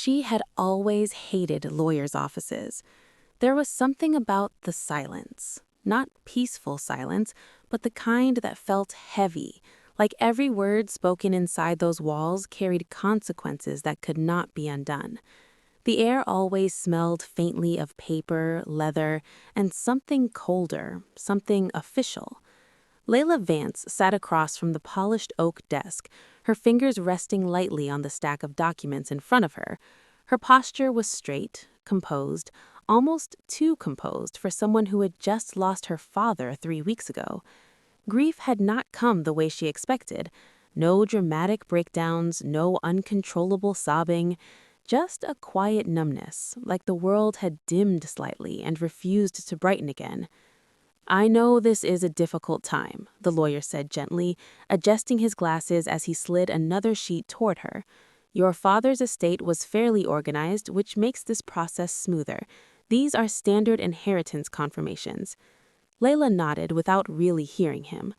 She had always hated lawyers' offices. There was something about the silence. Not peaceful silence, but the kind that felt heavy, like every word spoken inside those walls carried consequences that could not be undone. The air always smelled faintly of paper, leather, and something colder, something official. Layla Vance sat across from the polished oak desk, her fingers resting lightly on the stack of documents in front of her. Her posture was straight, composed, almost too composed for someone who had just lost her father 3 weeks ago. Grief had not come the way she expected. No dramatic breakdowns, no uncontrollable sobbing, just a quiet numbness, like the world had dimmed slightly and refused to brighten again. "I know this is a difficult time," the lawyer said gently, adjusting his glasses as he slid another sheet toward her. "Your father's estate was fairly organized, which makes this process smoother. These are standard inheritance confirmations." Layla nodded without really hearing him.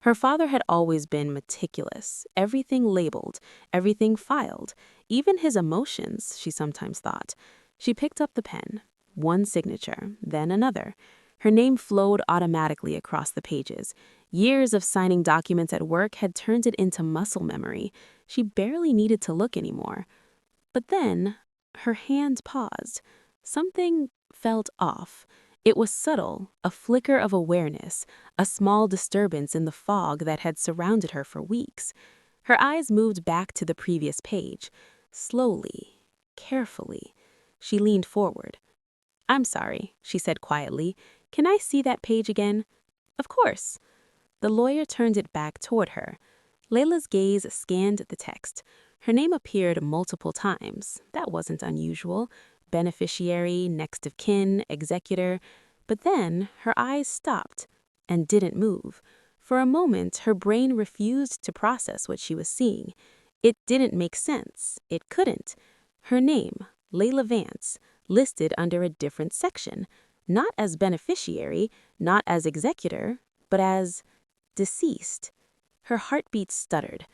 Her father had always been meticulous, everything labeled, everything filed, even his emotions, she sometimes thought. She picked up the pen. One signature, then another. Her name flowed automatically across the pages. Years of signing documents at work had turned it into muscle memory. She barely needed to look anymore. But then, her hand paused. Something felt off. It was subtle, a flicker of awareness, a small disturbance in the fog that had surrounded her for weeks. Her eyes moved back to the previous page. Slowly, carefully, she leaned forward. "I'm sorry," she said quietly. "Can I see that page again?" "Of course." The lawyer turned it back toward her. Layla's gaze scanned the text. Her name appeared multiple times. That wasn't unusual. Beneficiary, next of kin, executor. But then her eyes stopped and didn't move. For a moment, her brain refused to process what she was seeing. It didn't make sense. It couldn't. Her name, Layla Vance, listed under a different section. Not as beneficiary, not as executor, but as deceased. Her heartbeat stuttered.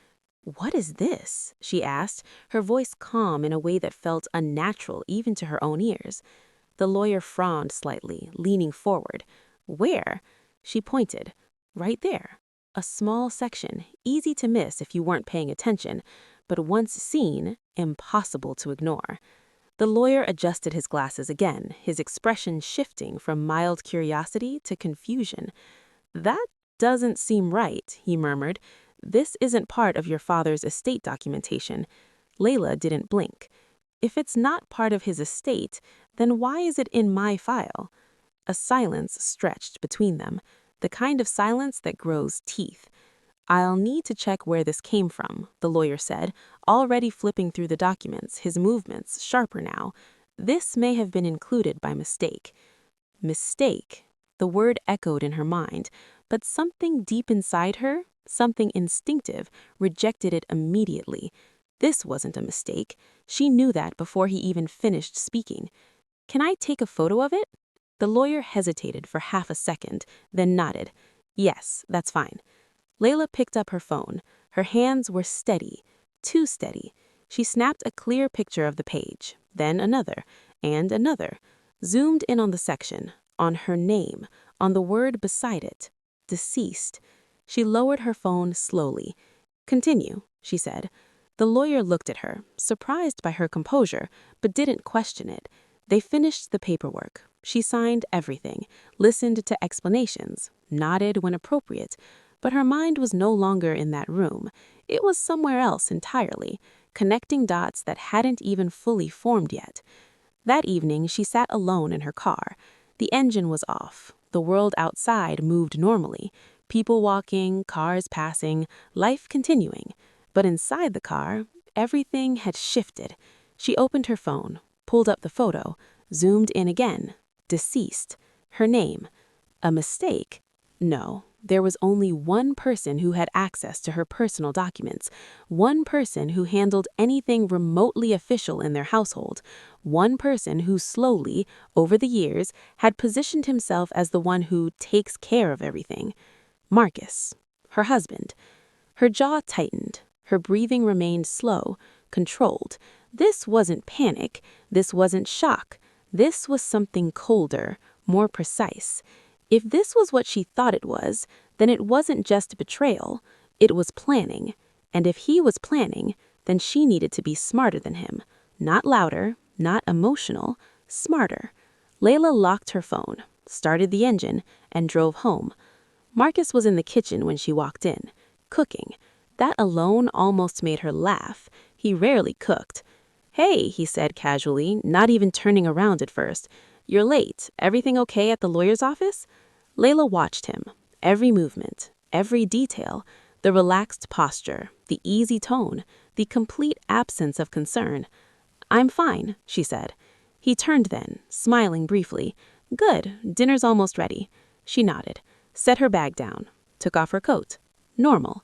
"What is this?" she asked, her voice calm in a way that felt unnatural even to her own ears. The lawyer frowned slightly, leaning forward. "Where?" She pointed. "Right there. A small section, easy to miss if you weren't paying attention, but once seen, impossible to ignore." The lawyer adjusted his glasses again, his expression shifting from mild curiosity to confusion. "That doesn't seem right," he murmured. "This isn't part of your father's estate documentation." Layla didn't blink. "If it's not part of his estate, then why is it in my file?" A silence stretched between them, the kind of silence that grows teeth. "I'll need to check where this came from," the lawyer said, already flipping through the documents, his movements sharper now. "This may have been included by mistake." Mistake. The word echoed in her mind, but something deep inside her, something instinctive, rejected it immediately. This wasn't a mistake. She knew that before he even finished speaking. "Can I take a photo of it?" The lawyer hesitated for half a second, then nodded. "Yes, that's fine." Layla picked up her phone. Her hands were steady, too steady. She snapped a clear picture of the page, then another, and another. Zoomed in on the section, on her name, on the word beside it, deceased. She lowered her phone slowly. "Continue," she said. The lawyer looked at her, surprised by her composure, but didn't question it. They finished the paperwork. She signed everything, listened to explanations, nodded when appropriate. But her mind was no longer in that room. It was somewhere else entirely, connecting dots that hadn't even fully formed yet. That evening, she sat alone in her car. The engine was off. The world outside moved normally. People walking, cars passing, life continuing. But inside the car, everything had shifted. She opened her phone, pulled up the photo, zoomed in again. Deceased. Her name. A mistake? No. There was only one person who had access to her personal documents, one person who handled anything remotely official in their household, one person who slowly, over the years, had positioned himself as the one who takes care of everything. Marcus, her husband. Her jaw tightened. Her breathing remained slow, controlled. This wasn't panic. This wasn't shock. This was something colder, more precise. If this was what she thought it was, then it wasn't just betrayal. It was planning. And if he was planning, then she needed to be smarter than him. Not louder, not emotional, smarter. Layla locked her phone, started the engine, and drove home. Marcus was in the kitchen when she walked in, cooking. That alone almost made her laugh. He rarely cooked. "Hey," he said casually, not even turning around at first. "You're late. Everything okay at the lawyer's office?" Layla watched him. Every movement, every detail, the relaxed posture, the easy tone, the complete absence of concern. "I'm fine," she said. He turned then, smiling briefly. "Good, dinner's almost ready." She nodded, set her bag down, took off her coat. Normal.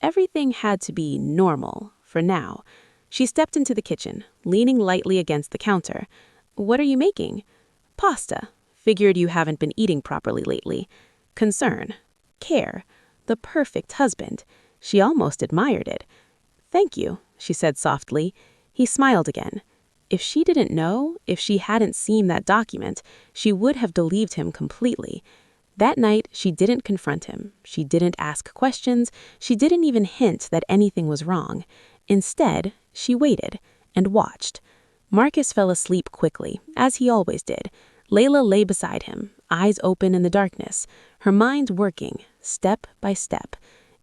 Everything had to be normal, for now. She stepped into the kitchen, leaning lightly against the counter. "What are you making?" "Pasta. Figured you haven't been eating properly lately." Concern. Care. The perfect husband. She almost admired it. "Thank you," she said softly. He smiled again. If she didn't know, if she hadn't seen that document, she would have believed him completely. That night, she didn't confront him. She didn't ask questions. She didn't even hint that anything was wrong. Instead, she waited and watched. Marcus fell asleep quickly, as he always did. Layla lay beside him, eyes open in the darkness, her mind working, step by step.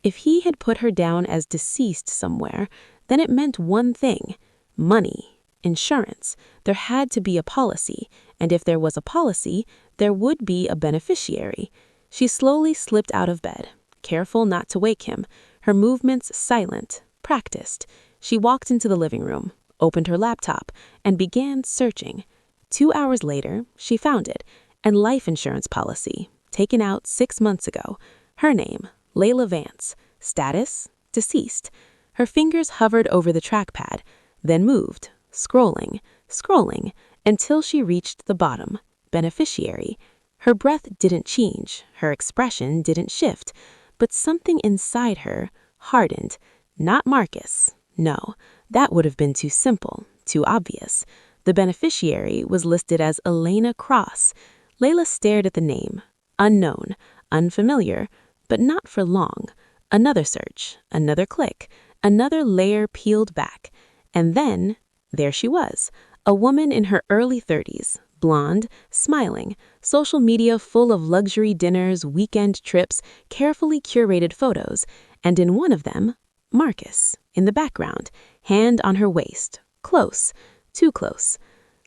If he had put her down as deceased somewhere, then it meant one thing: money, insurance. There had to be a policy, and if there was a policy, there would be a beneficiary. She slowly slipped out of bed, careful not to wake him, her movements silent, practiced. She walked into the living room, opened her laptop, and began searching. 2 hours later, she found it, a life insurance policy, taken out 6 months ago. Her name, Layla Vance. Status, deceased. Her fingers hovered over the trackpad, then moved, scrolling, scrolling, until she reached the bottom, beneficiary. Her breath didn't change, her expression didn't shift, but something inside her hardened. Not Marcus. No, that would have been too simple, too obvious. The beneficiary was listed as Elena Cross. Layla stared at the name. Unknown, unfamiliar, but not for long. Another search, another click, another layer peeled back. And then, there she was, a woman in her early 30s, blonde, smiling, social media full of luxury dinners, weekend trips, carefully curated photos, and in one of them, Marcus, in the background, hand on her waist, close, too close.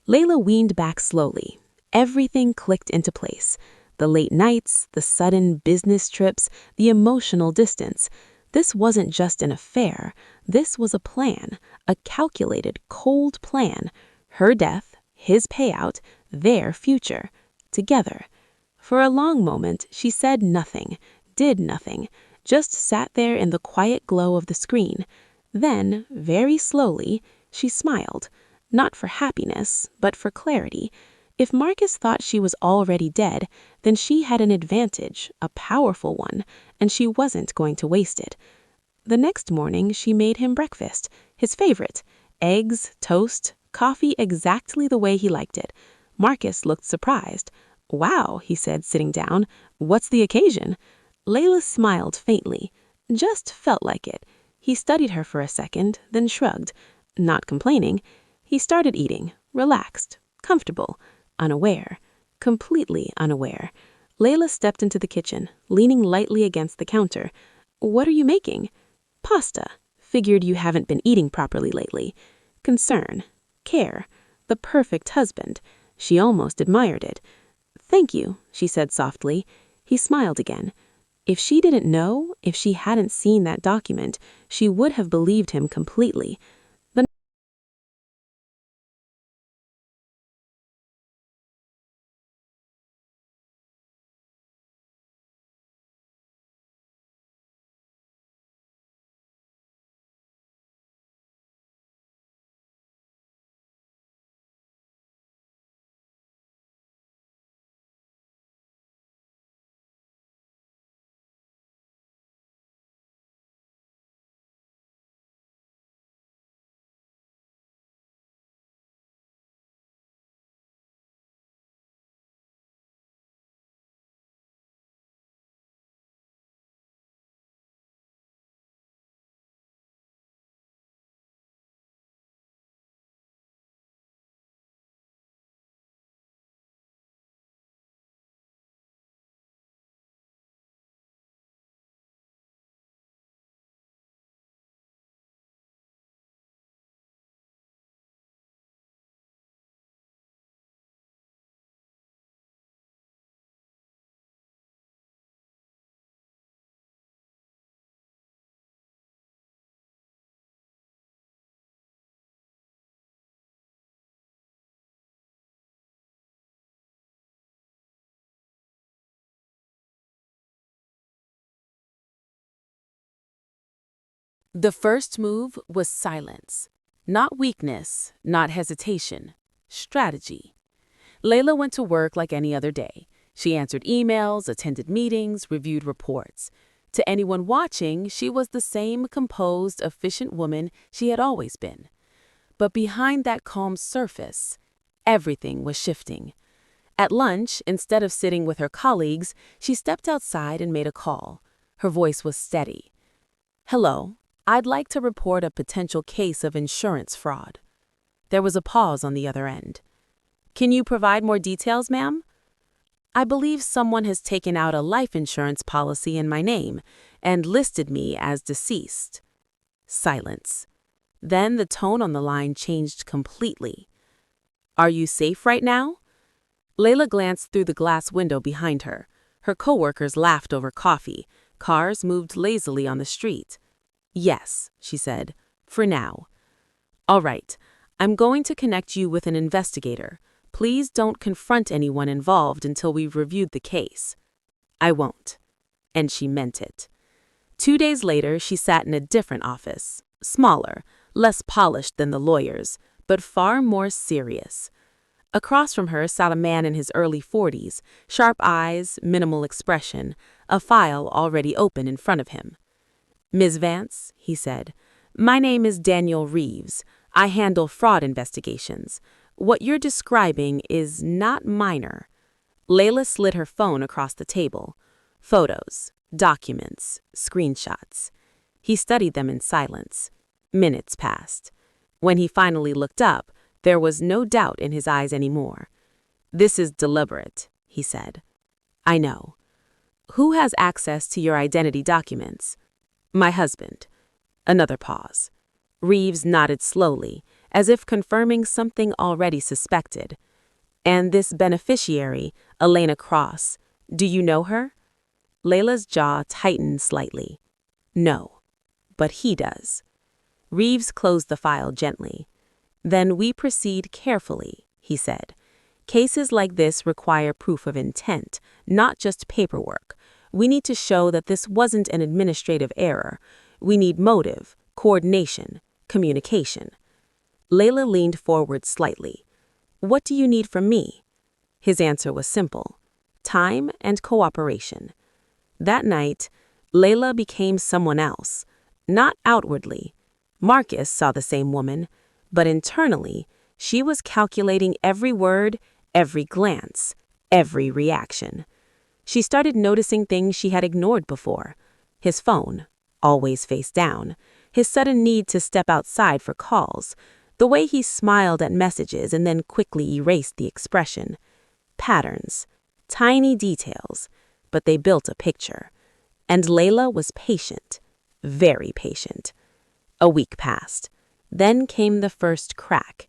Layla weaned back slowly. Everything clicked into place. The late nights, the sudden business trips, the emotional distance. This wasn't just an affair. This was a plan, a calculated, cold plan. Her death, his payout, their future. Together. For a long moment, she said nothing, did nothing, just sat there in the quiet glow of the screen. Then, very slowly, she smiled. Not for happiness, but for clarity. If Marcus thought she was already dead, then she had an advantage, a powerful one, and she wasn't going to waste it. The next morning, she made him breakfast, his favorite: eggs, toast, coffee exactly the way he liked it. Marcus looked surprised. "Wow," he said, sitting down. "What's the occasion?" Layla smiled faintly. Just felt like it. He studied her for a second, then shrugged. Not complaining. He started eating, relaxed, comfortable, unaware, completely unaware. Layla stepped into the kitchen, leaning lightly against the counter. "What are you making?" "Pasta. Figured you haven't been eating properly lately." Concern, care, the perfect husband. She almost admired it. "Thank you," she said softly. He smiled again. If she didn't know, if she hadn't seen that document, she would have believed him completely. The first move was silence. Not weakness, not hesitation. Strategy. Layla went to work like any other day. She answered emails, attended meetings, reviewed reports. To anyone watching, she was the same composed, efficient woman she had always been. But behind that calm surface, everything was shifting. At lunch, instead of sitting with her colleagues, she stepped outside and made a call. Her voice was steady. "Hello, I'd like to report a potential case of insurance fraud." There was a pause on the other end. "Can you provide more details, ma'am?" "I believe someone has taken out a life insurance policy in my name and listed me as deceased." Silence. Then the tone on the line changed completely. "Are you safe right now?" Layla glanced through the glass window behind her. Her coworkers laughed over coffee. Cars moved lazily on the street. "Yes," she said, "for now." "All right, I'm going to connect you with an investigator. Please don't confront anyone involved until we've reviewed the case." "I won't." And she meant it. 2 days later, she sat in a different office, smaller, less polished than the lawyer's, but far more serious. Across from her sat a man in his early 40s, sharp eyes, minimal expression, a file already open in front of him. "Ms. Vance," he said, "my name is Daniel Reeves. I handle fraud investigations. What you're describing is not minor." Layla slid her phone across the table. Photos, documents, screenshots. He studied them in silence. Minutes passed. When he finally looked up, there was no doubt in his eyes anymore. "This is deliberate," he said. "I know." "Who has access to your identity documents?" "My husband." Another pause. Reeves nodded slowly, as if confirming something already suspected. "And this beneficiary, Elena Cross, do you know her?" Layla's jaw tightened slightly. "No, but he does." Reeves closed the file gently. "Then we proceed carefully," he said. "Cases like this require proof of intent, not just paperwork. We need to show that this wasn't an administrative error. We need motive, coordination, communication." Layla leaned forward slightly. "What do you need from me?" His answer was simple: time and cooperation. That night, Layla became someone else. Not outwardly. Marcus saw the same woman, but internally, she was calculating every word, every glance, every reaction. She started noticing things she had ignored before. His phone, always face down. His sudden need to step outside for calls. The way he smiled at messages and then quickly erased the expression. Patterns. Tiny details. But they built a picture. And Layla was patient. Very patient. A week passed. Then came the first crack.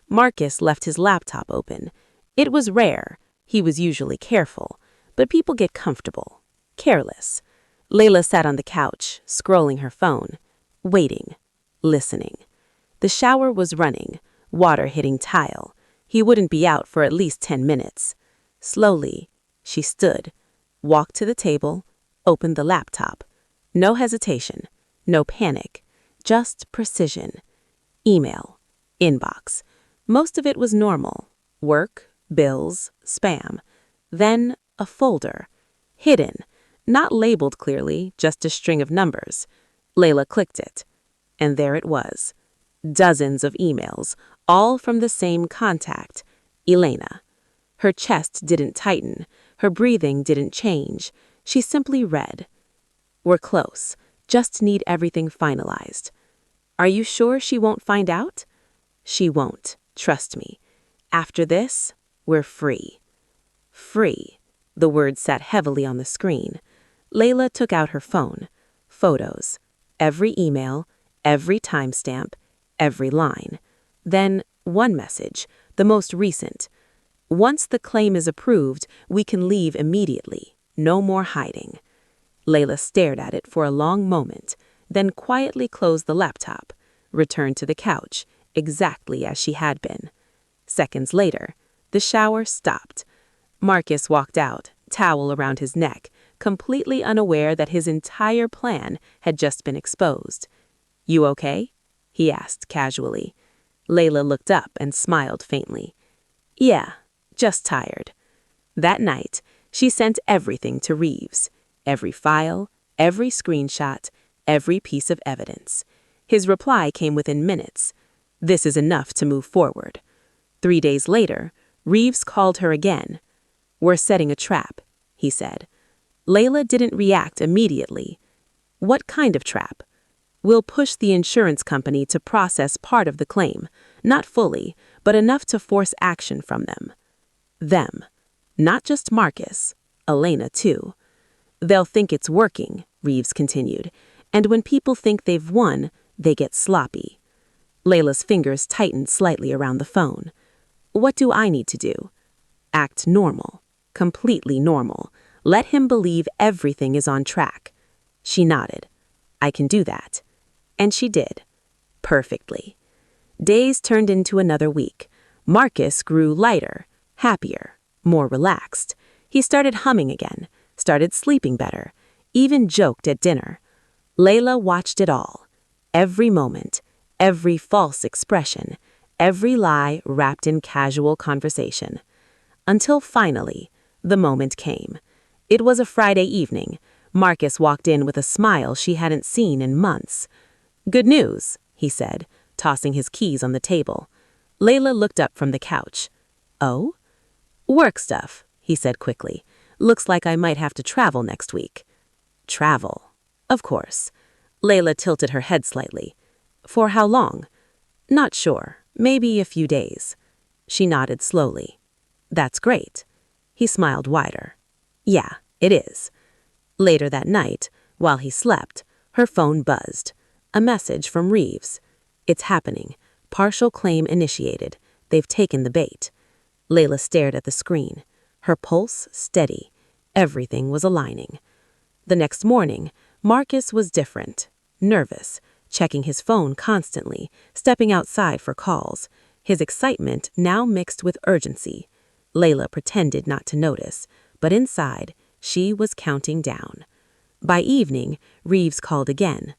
Marcus left his laptop open. It was rare. He was usually careful. But people get comfortable. Careless. Layla sat on the couch, scrolling her phone. Waiting. Listening. The shower was running, water hitting tile. He wouldn't be out for at least 10 minutes. Slowly, she stood, walked to the table, opened the laptop. No hesitation, no panic, just precision. Email. Inbox. Most of it was normal. Work, bills, spam. Then a folder. Hidden. Not labeled clearly, just a string of numbers. Layla clicked it. And there it was. Dozens of emails, all from the same contact, Elena. Her chest didn't tighten. Her breathing didn't change. She simply read, "We're close. Just need everything finalized." "Are you sure she won't find out?" "She won't. Trust me. After this, we're free." Free. The word sat heavily on the screen. Layla took out her phone. Photos. Every email, every timestamp, every line. Then one message, the most recent. "Once the claim is approved, we can leave immediately. No more hiding." Layla stared at it for a long moment, then quietly closed the laptop, returned to the couch, exactly as she had been. Seconds later, the shower stopped. Marcus walked out, towel around his neck, completely unaware that his entire plan had just been exposed. "You okay?" he asked casually. Layla looked up and smiled faintly. "Yeah, just tired." That night, she sent everything to Reeves. Every file, every screenshot, every piece of evidence. His reply came within minutes. "This is enough to move forward." 3 days later, Reeves called her again. "We're setting a trap," he said. Layla didn't react immediately. "What kind of trap?" "We'll push the insurance company to process part of the claim, not fully, but enough to force action from them." Them. Not just Marcus, Elena too. "They'll think it's working," Reeves continued, "and when people think they've won, they get sloppy." Layla's fingers tightened slightly around the phone. "What do I need to do?" "Act normal. Completely normal. Let him believe everything is on track." She nodded. "I can do that." And she did. Perfectly. Days turned into another week. Marcus grew lighter, happier, more relaxed. He started humming again, started sleeping better, even joked at dinner. Layla watched it all. Every moment, every false expression, every lie wrapped in casual conversation. Until finally, the moment came. It was a Friday evening. Marcus walked in with a smile she hadn't seen in months. "Good news," he said, tossing his keys on the table. Layla looked up from the couch. "Oh?" "Work stuff," he said quickly. "Looks like I might have to travel next week." "Travel?" "Of course." Layla tilted her head slightly. "For how long?" "Not sure. Maybe a few days." She nodded slowly. "That's great." He smiled wider. "Yeah, it is." Later that night, while he slept, her phone buzzed. A message from Reeves. "It's happening. Partial claim initiated. They've taken the bait." Layla stared at the screen. Her pulse steady. Everything was aligning. The next morning, Marcus was different. Nervous, checking his phone constantly, stepping outside for calls. His excitement now mixed with urgency. Layla pretended not to notice, but inside, she was counting down. By evening, Reeves called again.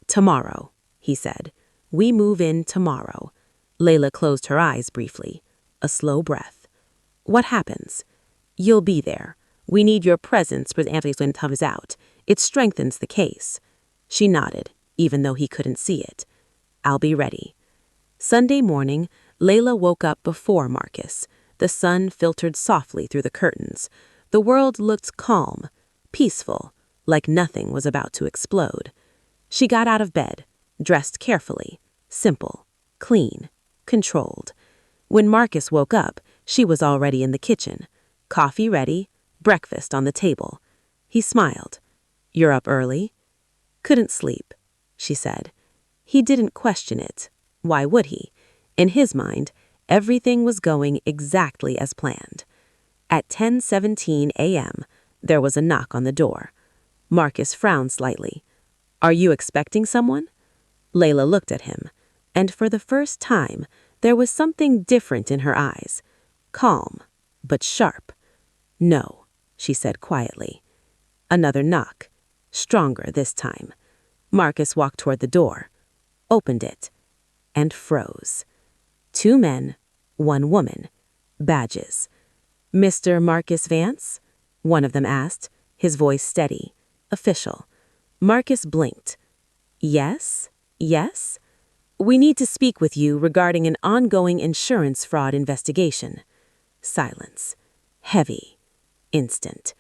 "Tomorrow," he said. "We move in tomorrow." Layla closed her eyes briefly. A slow breath. "What happens?" "You'll be there. We need your presence when Anthony comes out. It strengthens the case." She nodded, even though he couldn't see it. "I'll be ready." Sunday morning, Layla woke up before Marcus. The sun filtered softly through the curtains. The world looked calm, peaceful, like nothing was about to explode. She got out of bed, dressed carefully, simple, clean, controlled. When Marcus woke up, she was already in the kitchen. Coffee ready, breakfast on the table. He smiled. "You're up early?" "Couldn't sleep," she said. He didn't question it. Why would he? In his mind, everything was going exactly as planned. At 10:17 a.m., there was a knock on the door. Marcus frowned slightly. "Are you expecting someone?" Layla looked at him, and for the first time, there was something different in her eyes. Calm, but sharp. "No," she said quietly. Another knock, stronger this time. Marcus walked toward the door, opened it, and froze. 2 men, 1 woman. Badges. "Mr. Marcus Vance?" one of them asked, his voice steady, official. Marcus blinked. "Yes? Yes? We need to speak with you regarding an ongoing insurance fraud investigation." Silence. Heavy. Instant.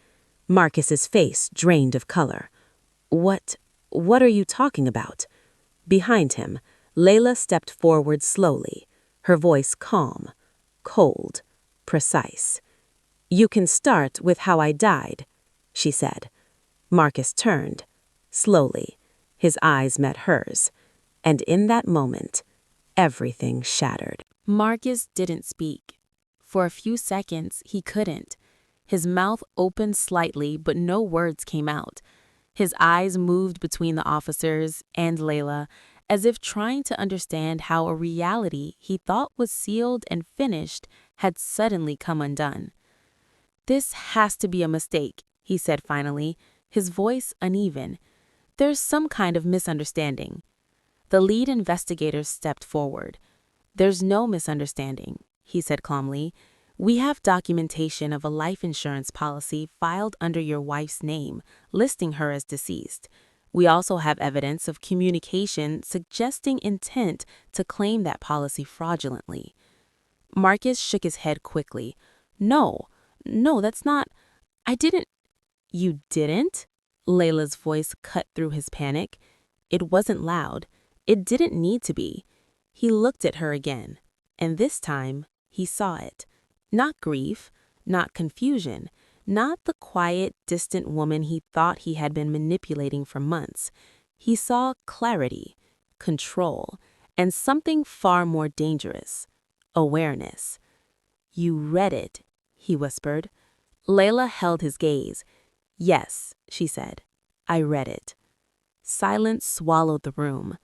Marcus's face drained of color. What are you talking about?" Behind him, Layla stepped forward slowly, her voice calm, cold, precise. "You can start with how I died," she said. Marcus turned, slowly. His eyes met hers. And in that moment, everything shattered. Marcus didn't speak. For a few seconds, he couldn't. His mouth opened slightly, but no words came out. His eyes moved between the officers and Layla, as if trying to understand how a reality he thought was sealed and finished had suddenly come undone. "This has to be a mistake," he said finally, his voice uneven. "There's some kind of misunderstanding." The lead investigator stepped forward. "There's no misunderstanding," he said calmly. "We have documentation of a life insurance policy filed under your wife's name, listing her as deceased. We also have evidence of communication suggesting intent to claim that policy fraudulently." Marcus shook his head quickly. "No, no, that's not. I didn't." "You didn't?" Layla's voice cut through his panic. It wasn't loud. It didn't need to be. He looked at her again, and this time he saw it. Not grief, not confusion, not the quiet, distant woman he thought he had been manipulating for months. He saw clarity, control, and something far more dangerous: awareness. "You read it," he whispered. Layla held his gaze. "Yes," she said, "I read it." Silence swallowed the room.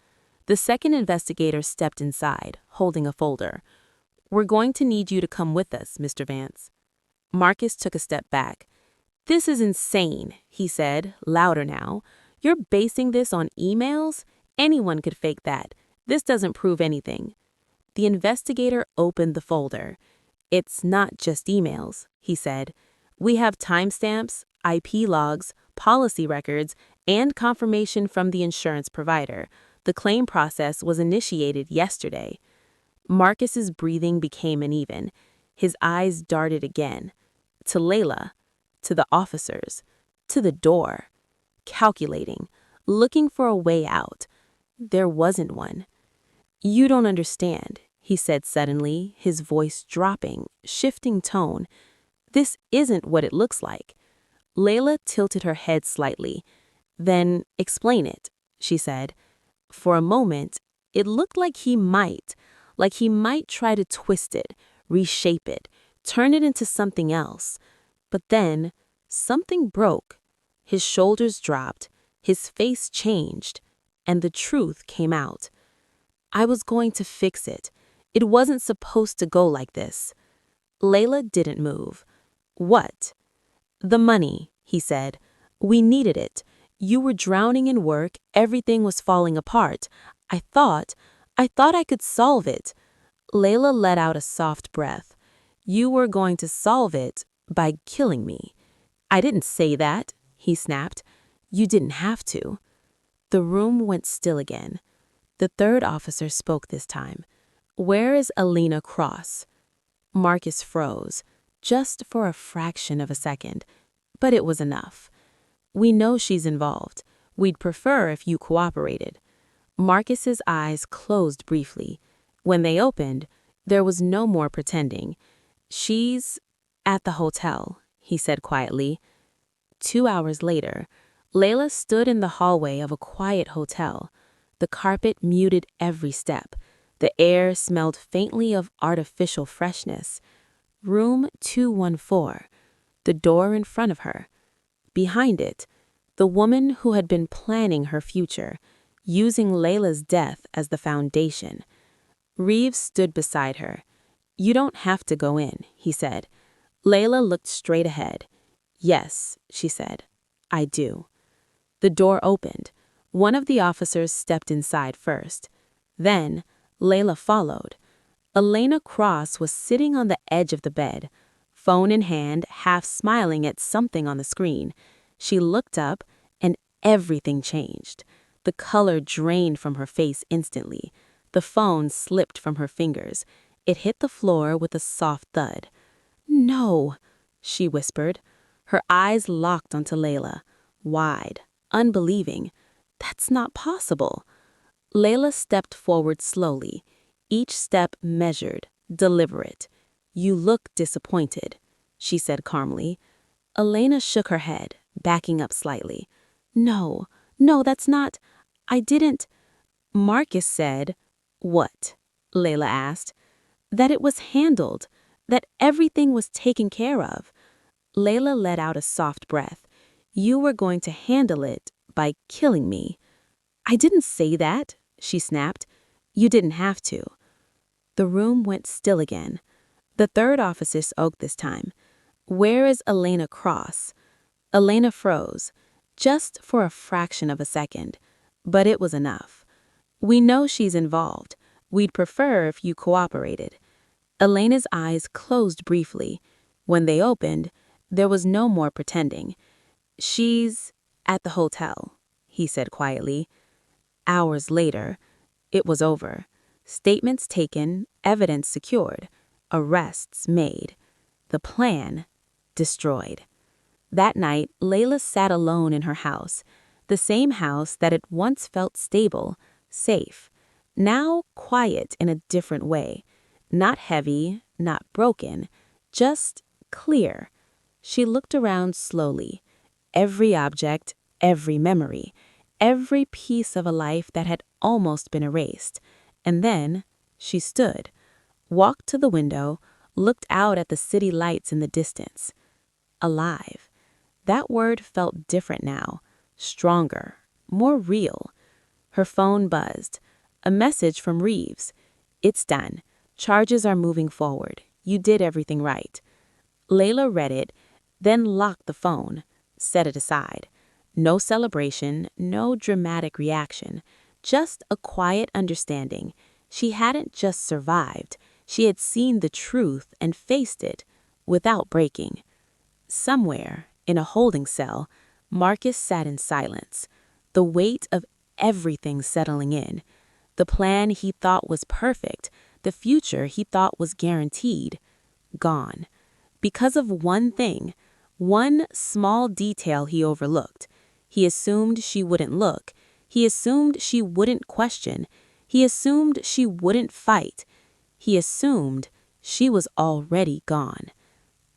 The second investigator stepped inside, holding a folder. "We're going to need you to come with us, Mr. Vance." Marcus took a step back. "This is insane," he said, louder now. "You're basing this on emails? Anyone could fake that. This doesn't prove anything." The investigator opened the folder. "It's not just emails," he said. "We have timestamps, IP logs, policy records, and confirmation from the insurance provider. The claim process was initiated yesterday." Marcus's breathing became uneven. His eyes darted again. To Layla, to the officers, to the door. Calculating, looking for a way out. There wasn't one. "You don't understand," he said suddenly, his voice dropping, shifting tone. "This isn't what it looks like." Layla tilted her head slightly. "Then explain it," she said. For a moment, it looked like he might try to twist it, reshape it, turn it into something else. But then, something broke. His shoulders dropped, his face changed, and the truth came out. "I was going to fix it. It wasn't supposed to go like this." Layla didn't move. "What?" "The money," he said. "We needed it. You were drowning in work, everything was falling apart. I thought I could solve it." Layla let out a soft breath. "You were going to solve it by killing me." "I didn't say that," he snapped. "You didn't have to." The room went still again. The third officer spoke this time. "Where is Alina Cross?" Marcus froze, just for a fraction of a second. But it was enough. "We know she's involved. We'd prefer if you cooperated." Marcus's eyes closed briefly. When they opened, there was no more pretending. "She's at the hotel," he said quietly. 2 hours later, Layla stood in the hallway of a quiet hotel. The carpet muted every step. The air smelled faintly of artificial freshness. Room 214. The door in front of her. Behind it, the woman who had been planning her future, using Layla's death as the foundation. Reeves stood beside her. "You don't have to go in," he said. Layla looked straight ahead. "Yes," she said, "I do." The door opened. One of the officers stepped inside first. Then, Layla followed. Elena Cross was sitting on the edge of the bed, phone in hand, half smiling at something on the screen. She looked up, and everything changed. The color drained from her face instantly. The phone slipped from her fingers. It hit the floor with a soft thud. "No," she whispered. Her eyes locked onto Layla, wide, unbelieving. "That's not possible." Layla stepped forward slowly, each step measured, deliberate. "You look disappointed," she said calmly. Elena shook her head, backing up slightly. No, that's not. I didn't." Marcus said, "What?" Layla asked. "That it was handled, that everything was taken care of." Layla let out a soft breath. "You were going to handle it by killing me." "I didn't say that," she snapped. "You didn't have to." The room went still again. The third officer spoke this time. "Where is Elena Cross?" Elena froze, just for a fraction of a second, but it was enough. We know she's involved. We'd prefer if you cooperated. Elena's eyes closed briefly. When they opened, there was no more pretending. She's at the hotel, he said quietly. Hours later, it was over. Statements taken, evidence secured, arrests made. The plan destroyed. That night, Layla sat alone in her house, the same house that had once felt stable, safe, now quiet in a different way. Not heavy, not broken, just clear. She looked around slowly. Every object, every memory, every piece of a life that had almost been erased. And then she stood, walked to the window, looked out at the city lights in the distance. Alive. That word felt different now, stronger, more real. Her phone buzzed. A message from Reeves. It's done. Charges are moving forward. You did everything right. Layla read it, then locked the phone, set it aside. No celebration, no dramatic reaction, just a quiet understanding. She hadn't just survived. She had seen the truth and faced it without breaking. Somewhere, in a holding cell, Marcus sat in silence, the weight of everything settling in. The plan he thought was perfect, the future he thought was guaranteed, gone. Because of one thing, one small detail he overlooked. He assumed she wouldn't look. He assumed she wouldn't question. He assumed she wouldn't fight. He assumed she was already gone.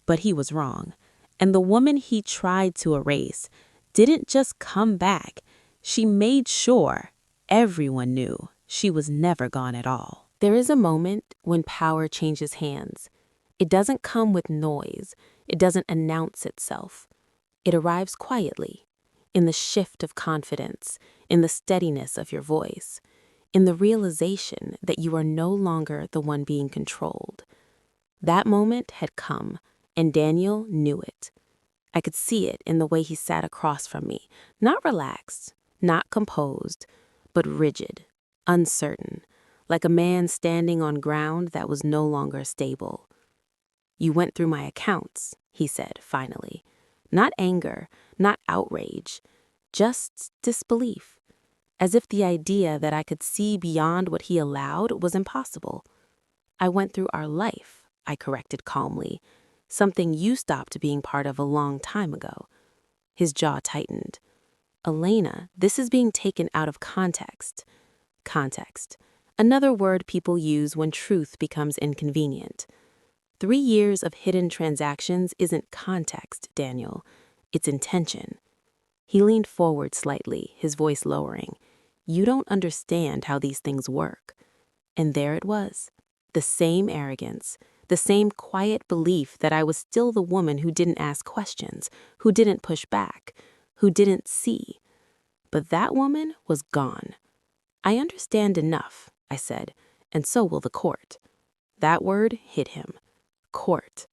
But he was wrong. And the woman he tried to erase didn't just come back. She made sure everyone knew she was never gone at all. There is a moment when power changes hands. It doesn't come with noise. It doesn't announce itself. It arrives quietly, in the shift of confidence, in the steadiness of your voice, in the realization that you are no longer the one being controlled. That moment had come, and Daniel knew it. I could see it in the way he sat across from me, not relaxed, not composed, but rigid, uncertain, like a man standing on ground that was no longer stable. You went through my accounts, he said finally. Not anger, not outrage, just disbelief, as if the idea that I could see beyond what he allowed was impossible. I went through our life, I corrected calmly, something you stopped being part of a long time ago. His jaw tightened. Elena, this is being taken out of context. Context. Another word people use when truth becomes inconvenient. 3 years of hidden transactions isn't context, Daniel. It's intention. He leaned forward slightly, his voice lowering. You don't understand how these things work. And there it was. The same arrogance, the same quiet belief that I was still the woman who didn't ask questions, who didn't push back, who didn't see. But that woman was gone. I understand enough, I said, and so will the court. That word hit him. Court.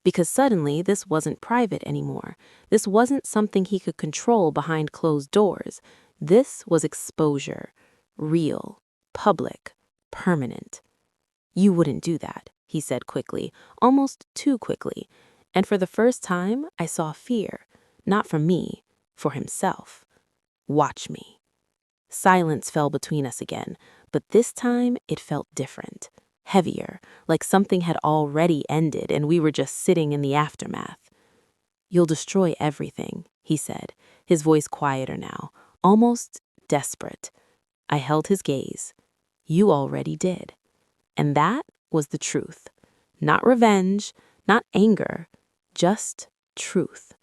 Because suddenly this wasn't private anymore. This wasn't something he could control behind closed doors. This was exposure. Real. Public. Permanent. You wouldn't do that, he said quickly, almost too quickly. And for the first time, I saw fear. Not for me, for himself. Watch me. Silence fell between us again, but this time it felt different. Heavier, like something had already ended and we were just sitting in the aftermath. You'll destroy everything, he said, his voice quieter now, almost desperate. I held his gaze. You already did. And that was the truth. Not revenge, not anger, just truth.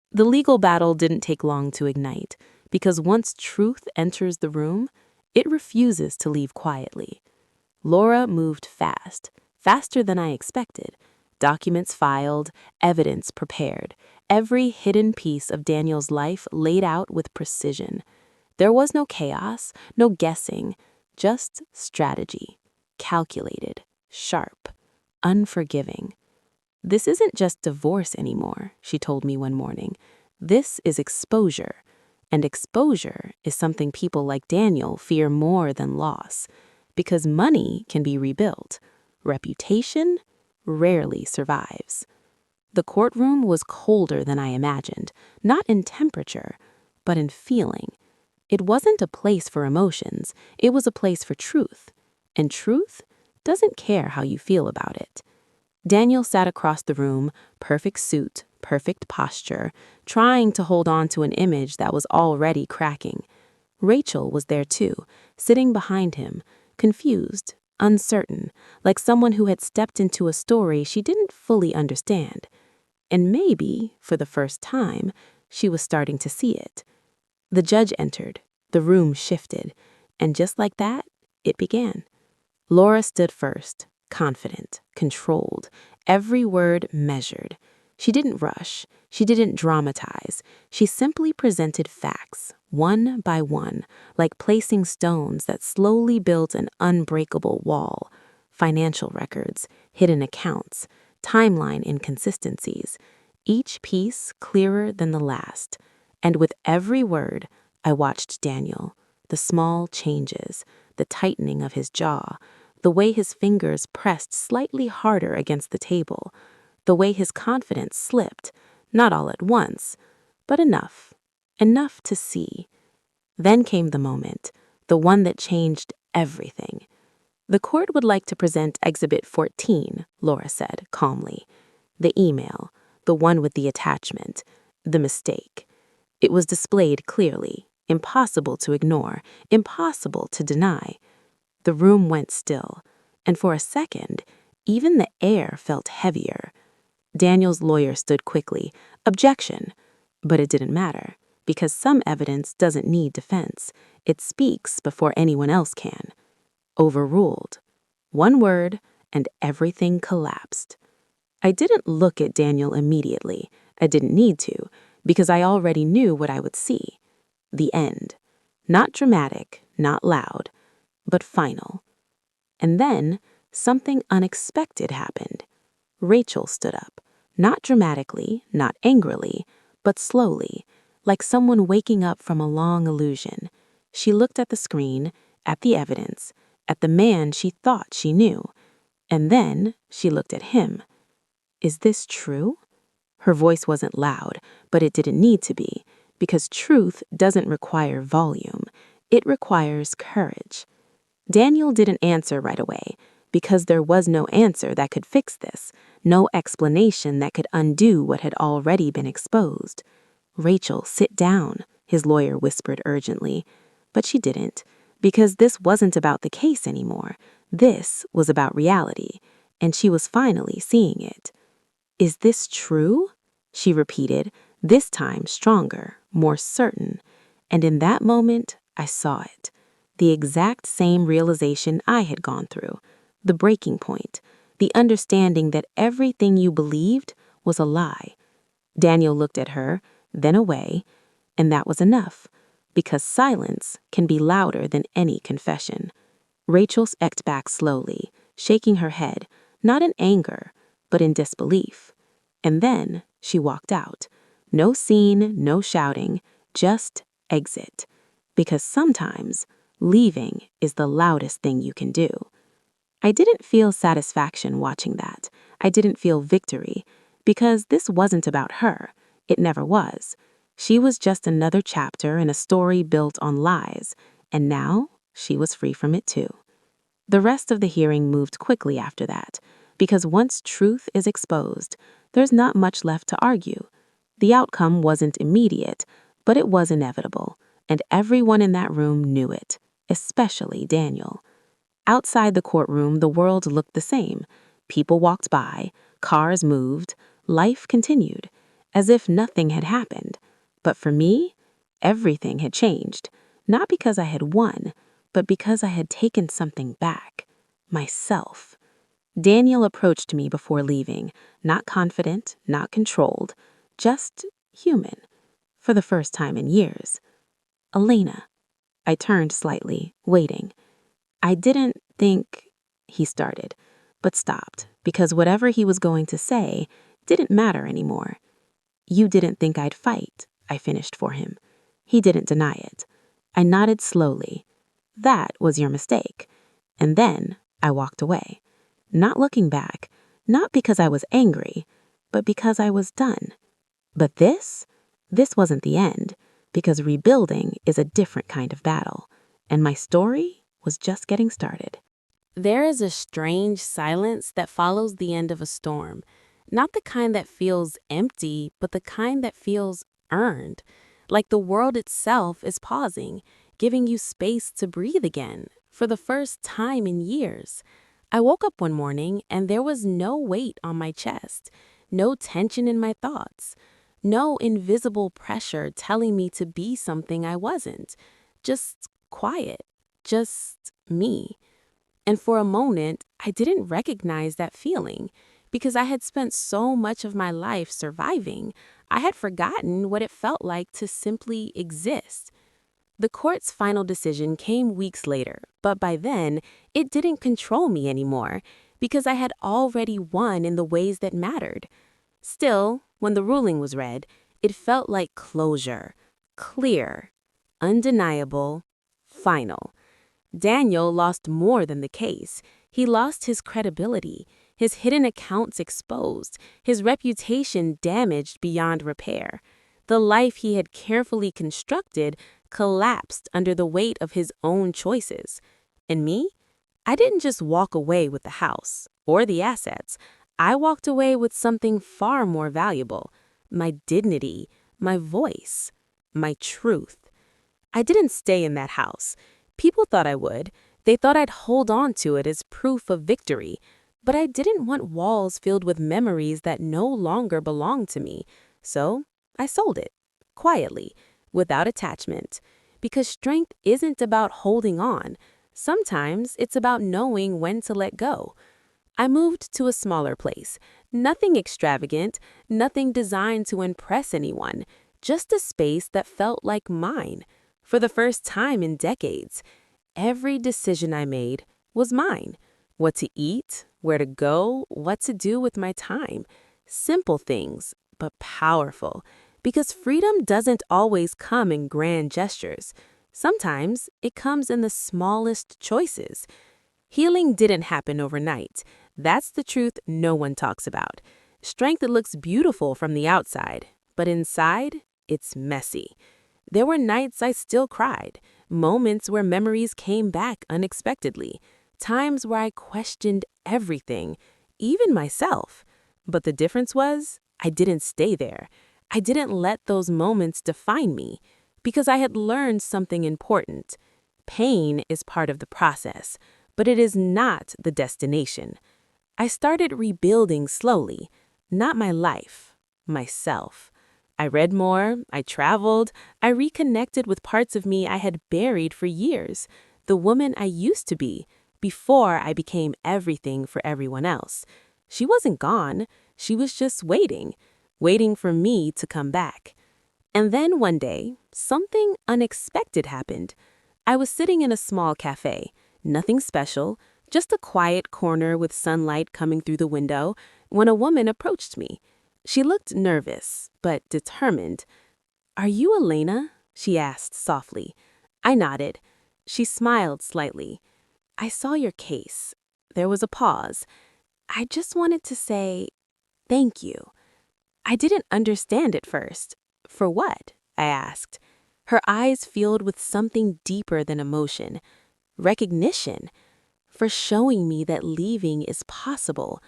The legal battle didn't take long to ignite, because once truth enters the room, it refuses to leave quietly. Laura moved fast, faster than I expected. Documents filed, evidence prepared, every hidden piece of Daniel's life laid out with precision. There was no chaos, no guessing, just strategy. Calculated, sharp, unforgiving. This isn't just divorce anymore, she told me one morning. This is exposure. And exposure is something people like Daniel fear more than loss, because money can be rebuilt. Reputation rarely survives. The courtroom was colder than I imagined, not in temperature, but in feeling. It wasn't a place for emotions, it was a place for truth. And truth doesn't care how you feel about it. Daniel sat across the room, perfect suit, perfect posture, trying to hold on to an image that was already cracking. Rachel was there too, sitting behind him, confused, uncertain, like someone who had stepped into a story she didn't fully understand. And maybe, for the first time, she was starting to see it. The judge entered, the room shifted, and just like that, it began. Laura stood first, confident, controlled, every word measured. She didn't rush, she didn't dramatize, she simply presented facts, one by one, like placing stones that slowly built an unbreakable wall. Financial records, hidden accounts, timeline inconsistencies, each piece clearer than the last. And with every word, I watched Daniel, the small changes, the tightening of his jaw, the way his fingers pressed slightly harder against the table, the way his confidence slipped, not all at once, but enough to see. Then came the moment, the one that changed everything. The court would like to present Exhibit 14, Laura said calmly. The email, the one with the attachment, the mistake. It was displayed clearly, impossible to ignore, impossible to deny. The room went still, and for a second, even the air felt heavier. Daniel's lawyer stood quickly. Objection. But it didn't matter, because some evidence doesn't need defense. It speaks before anyone else can. Overruled. One word, and everything collapsed. I didn't look at Daniel immediately. I didn't need to, because I already knew what I would see. The end. Not dramatic, not loud, but final. And then something unexpected happened. Rachel stood up, not dramatically, not angrily, but slowly, like someone waking up from a long illusion. She looked at the screen, at the evidence, at the man she thought she knew, and then she looked at him. Is this true? Her voice wasn't loud, but it didn't need to be, because truth doesn't require volume. It requires courage. Daniel didn't answer right away, because there was no answer that could fix this, no explanation that could undo what had already been exposed. Rachel, sit down, his lawyer whispered urgently. But she didn't, because this wasn't about the case anymore. This was about reality, and she was finally seeing it. Is this true? She repeated, this time stronger, more certain. And in that moment, I saw it. The exact same realization I had gone through. The breaking point. The understanding that everything you believed was a lie. Daniel looked at her, then away, and that was enough, because silence can be louder than any confession. Rachel stepped back slowly, shaking her head, not in anger, but in disbelief. And then she walked out. No scene, no shouting, just exit. Because sometimes leaving is the loudest thing you can do. I didn't feel satisfaction watching that. I didn't feel victory, because this wasn't about her. It never was. She was just another chapter in a story built on lies, and now she was free from it too. The rest of the hearing moved quickly after that, because once truth is exposed, there's not much left to argue. The outcome wasn't immediate, but it was inevitable, and everyone in that room knew it, especially Daniel. Outside the courtroom, the world looked the same. People walked by, cars moved, life continued, as if nothing had happened. But for me, everything had changed, not because I had won, but because I had taken something back. Myself. Daniel approached me before leaving, not confident, not controlled, just human, for the first time in years. Elena. I turned slightly, waiting. I didn't think, he started, but stopped, because whatever he was going to say didn't matter anymore. You didn't think I'd fight, I finished for him. He didn't deny it. I nodded slowly. That was your mistake. And then I walked away, not looking back, not because I was angry, but because I was done. But this wasn't the end, because rebuilding is a different kind of battle, and my story was just getting started. There is a strange silence that follows the end of a storm, not the kind that feels empty, but the kind that feels earned, like the world itself is pausing, giving you space to breathe again, for the first time in years. I woke up one morning and there was no weight on my chest, no tension in my thoughts, no invisible pressure telling me to be something I wasn't. Just quiet. Just me. And for a moment, I didn't recognize that feeling because I had spent so much of my life surviving. I had forgotten what it felt like to simply exist. The court's final decision came weeks later, but by then, it didn't control me anymore because I had already won in the ways that mattered. Still, when the ruling was read, it felt like closure, clear, undeniable, final. Daniel lost more than the case. He lost his credibility, his hidden accounts exposed, his reputation damaged beyond repair. The life he had carefully constructed collapsed under the weight of his own choices. And me? I didn't just walk away with the house or the assets. I walked away with something far more valuable: my dignity, my voice, my truth. I didn't stay in that house. People thought I would. They thought I'd hold on to it as proof of victory. But I didn't want walls filled with memories that no longer belonged to me. So I sold it, quietly, without attachment. Because strength isn't about holding on. Sometimes it's about knowing when to let go. I moved to a smaller place. Nothing extravagant, nothing designed to impress anyone. Just a space that felt like mine. For the first time in decades, every decision I made was mine. What to eat, where to go, what to do with my time. Simple things, but powerful. Because freedom doesn't always come in grand gestures. Sometimes it comes in the smallest choices. Healing didn't happen overnight. That's the truth no one talks about. Strength that looks beautiful from the outside, but inside, it's messy. There were nights I still cried, moments where memories came back unexpectedly, times where I questioned everything, even myself. But the difference was, I didn't stay there. I didn't let those moments define me, because I had learned something important. Pain is part of the process, but it is not the destination. I started rebuilding slowly, not my life, myself. I read more, I traveled, I reconnected with parts of me I had buried for years, the woman I used to be, before I became everything for everyone else. She wasn't gone, she was just waiting for me to come back. And then one day, something unexpected happened. I was sitting in a small cafe, nothing special, just a quiet corner with sunlight coming through the window, when a woman approached me. She looked nervous, but determined. "Are you Elena?" she asked softly. I nodded. She smiled slightly. "I saw your case." There was a pause. "I just wanted to say thank you." I didn't understand at first. "For what?" I asked. Her eyes filled with something deeper than emotion. Recognition. For showing me that leaving is possible.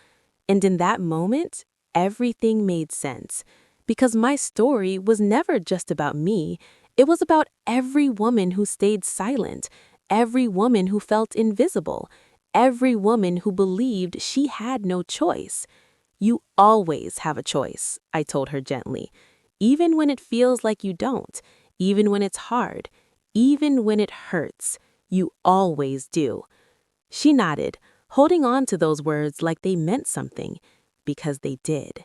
And in that moment, everything made sense. Because my story was never just about me. It was about every woman who stayed silent, every woman who felt invisible, every woman who believed she had no choice. "You always have a choice," I told her gently. "Even when it feels like you don't, even when it's hard, even when it hurts, you always do." She nodded, holding on to those words like they meant something, because they did.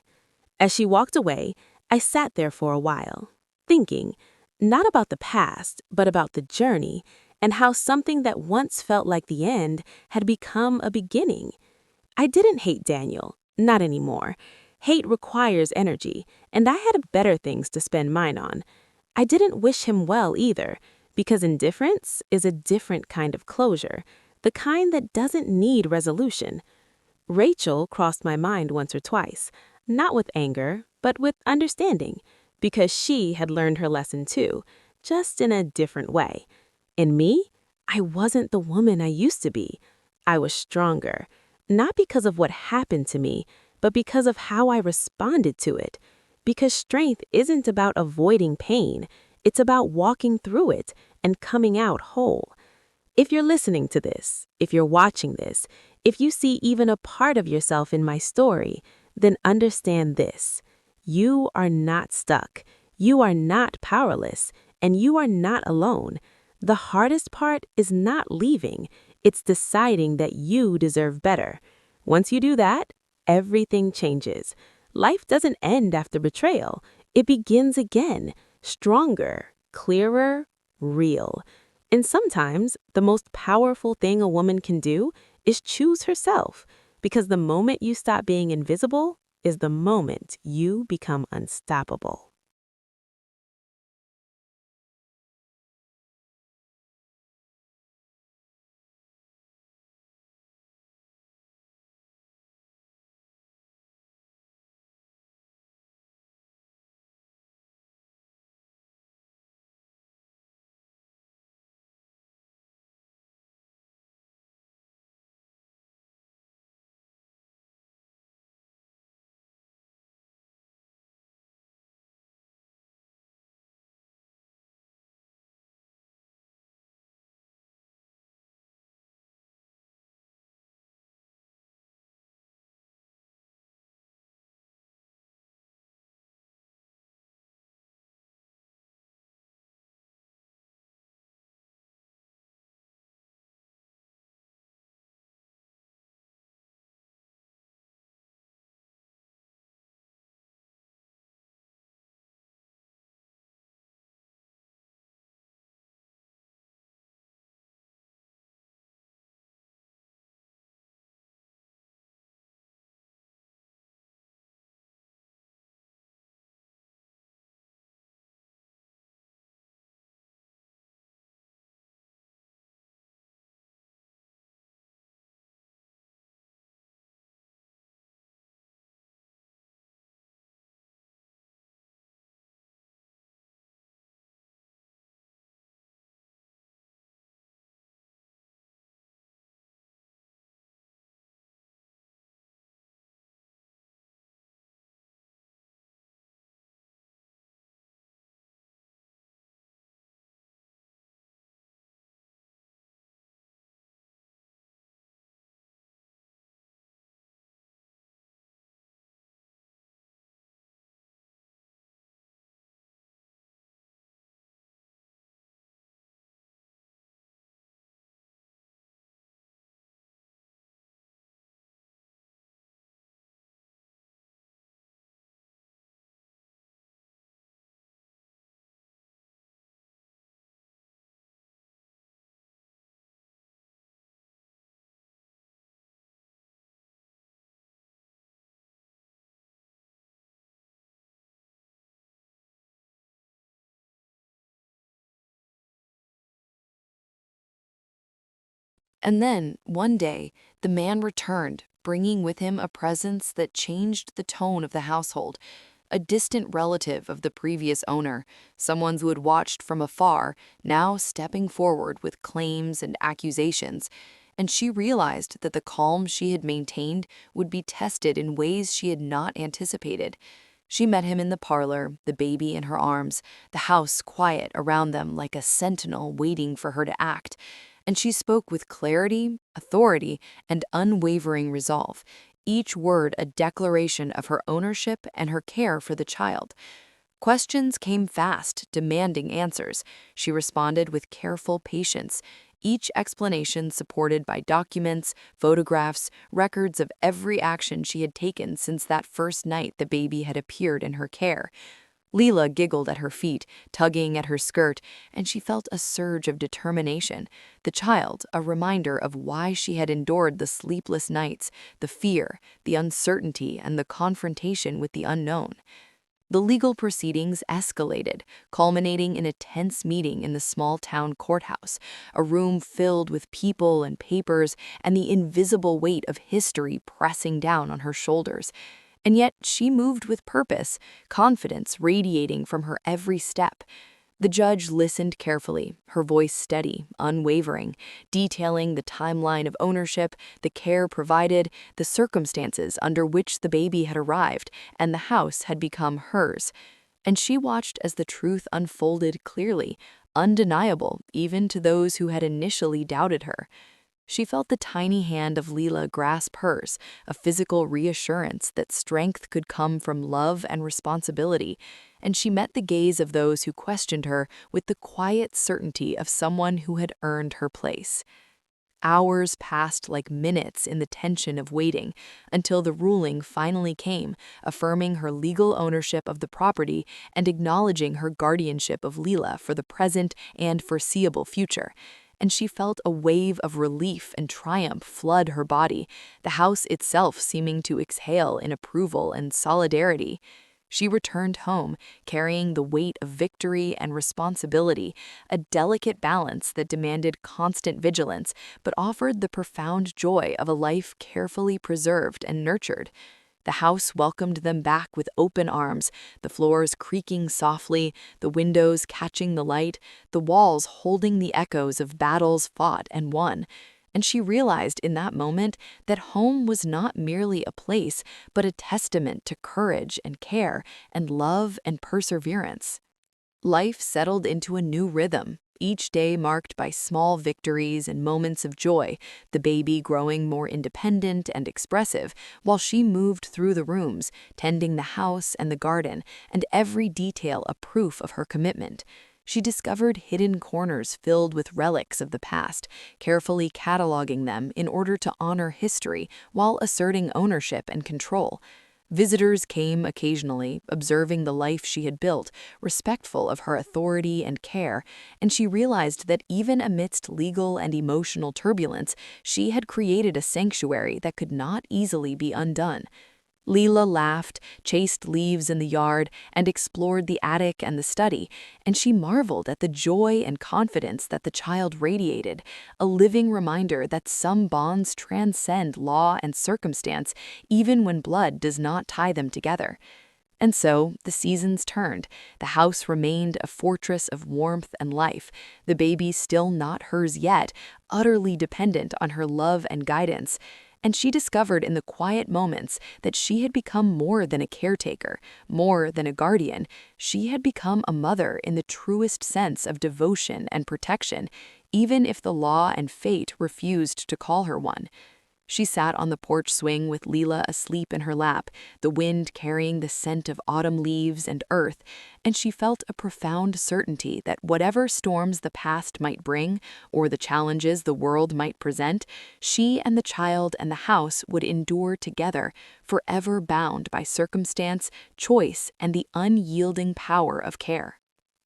As she walked away, I sat there for a while, thinking, not about the past, but about the journey, and how something that once felt like the end had become a beginning. I didn't hate Daniel, not anymore. Hate requires energy, and I had better things to spend mine on. I didn't wish him well either, because indifference is a different kind of closure, the kind that doesn't need resolution. Rachel crossed my mind once or twice, not with anger, but with understanding, because she had learned her lesson too, just in a different way. In me, I wasn't the woman I used to be. I was stronger, not because of what happened to me, but because of how I responded to it. Because strength isn't about avoiding pain, it's about walking through it and coming out whole. If you're listening to this, if you're watching this, if you see even a part of yourself in my story, then understand this. You are not stuck. You are not powerless, and you are not alone. The hardest part is not leaving. It's deciding that you deserve better. Once you do that, everything changes. Life doesn't end after betrayal. It begins again, stronger, clearer, real. And sometimes the most powerful thing a woman can do is choose herself, because the moment you stop being invisible is the moment you become unstoppable. And then, one day, the man returned, bringing with him a presence that changed the tone of the household. A distant relative of the previous owner, someone who had watched from afar, now stepping forward with claims and accusations. And she realized that the calm she had maintained would be tested in ways she had not anticipated. She met him in the parlor, the baby in her arms, the house quiet around them like a sentinel waiting for her to act. And she spoke with clarity, authority, and unwavering resolve, each word a declaration of her ownership and her care for the child. Questions came fast, demanding answers. She responded with careful patience, each explanation supported by documents, photographs, records of every action she had taken since that first night the baby had appeared in her care. Leela giggled at her feet, tugging at her skirt, and she felt a surge of determination. The child, a reminder of why she had endured the sleepless nights, the fear, the uncertainty, and the confrontation with the unknown. The legal proceedings escalated, culminating in a tense meeting in the small-town courthouse, a room filled with people and papers and the invisible weight of history pressing down on her shoulders. And yet she moved with purpose, confidence radiating from her every step. The judge listened carefully, her voice steady, unwavering, detailing the timeline of ownership, the care provided, the circumstances under which the baby had arrived, and the house had become hers. And she watched as the truth unfolded clearly, undeniable even to those who had initially doubted her. She felt the tiny hand of Leela grasp hers, a physical reassurance that strength could come from love and responsibility, and she met the gaze of those who questioned her with the quiet certainty of someone who had earned her place. Hours passed like minutes in the tension of waiting, until the ruling finally came, affirming her legal ownership of the property and acknowledging her guardianship of Leela for the present and foreseeable future. And she felt a wave of relief and triumph flood her body, the house itself seeming to exhale in approval and solidarity. She returned home, carrying the weight of victory and responsibility, a delicate balance that demanded constant vigilance but offered the profound joy of a life carefully preserved and nurtured. The house welcomed them back with open arms, the floors creaking softly, the windows catching the light, the walls holding the echoes of battles fought and won. And she realized in that moment that home was not merely a place, but a testament to courage and care and love and perseverance. Life settled into a new rhythm, each day marked by small victories and moments of joy, the baby growing more independent and expressive, while she moved through the rooms, tending the house and the garden, and every detail a proof of her commitment. She discovered hidden corners filled with relics of the past, carefully cataloging them in order to honor history while asserting ownership and control. Visitors came occasionally, observing the life she had built, respectful of her authority and care, and she realized that even amidst legal and emotional turbulence, she had created a sanctuary that could not easily be undone. Leela laughed, chased leaves in the yard, and explored the attic and the study, and she marveled at the joy and confidence that the child radiated, a living reminder that some bonds transcend law and circumstance, even when blood does not tie them together. And so, the seasons turned. The house remained a fortress of warmth and life, the baby still not hers yet, utterly dependent on her love and guidance. And she discovered in the quiet moments that she had become more than a caretaker, more than a guardian. She had become a mother in the truest sense of devotion and protection, even if the law and fate refused to call her one. She sat on the porch swing with Leela asleep in her lap, the wind carrying the scent of autumn leaves and earth, and she felt a profound certainty that whatever storms the past might bring, or the challenges the world might present, she and the child and the house would endure together, forever bound by circumstance, choice, and the unyielding power of care.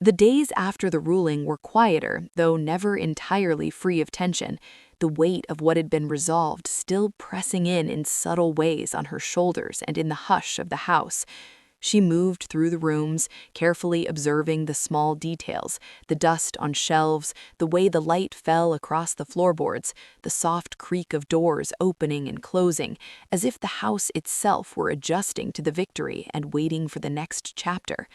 The days after the ruling were quieter, though never entirely free of tension, the weight of what had been resolved still pressing in subtle ways on her shoulders and in the hush of the house. She moved through the rooms, carefully observing the small details, the dust on shelves, the way the light fell across the floorboards, the soft creak of doors opening and closing, as if the house itself were adjusting to the victory and waiting for the next chapter.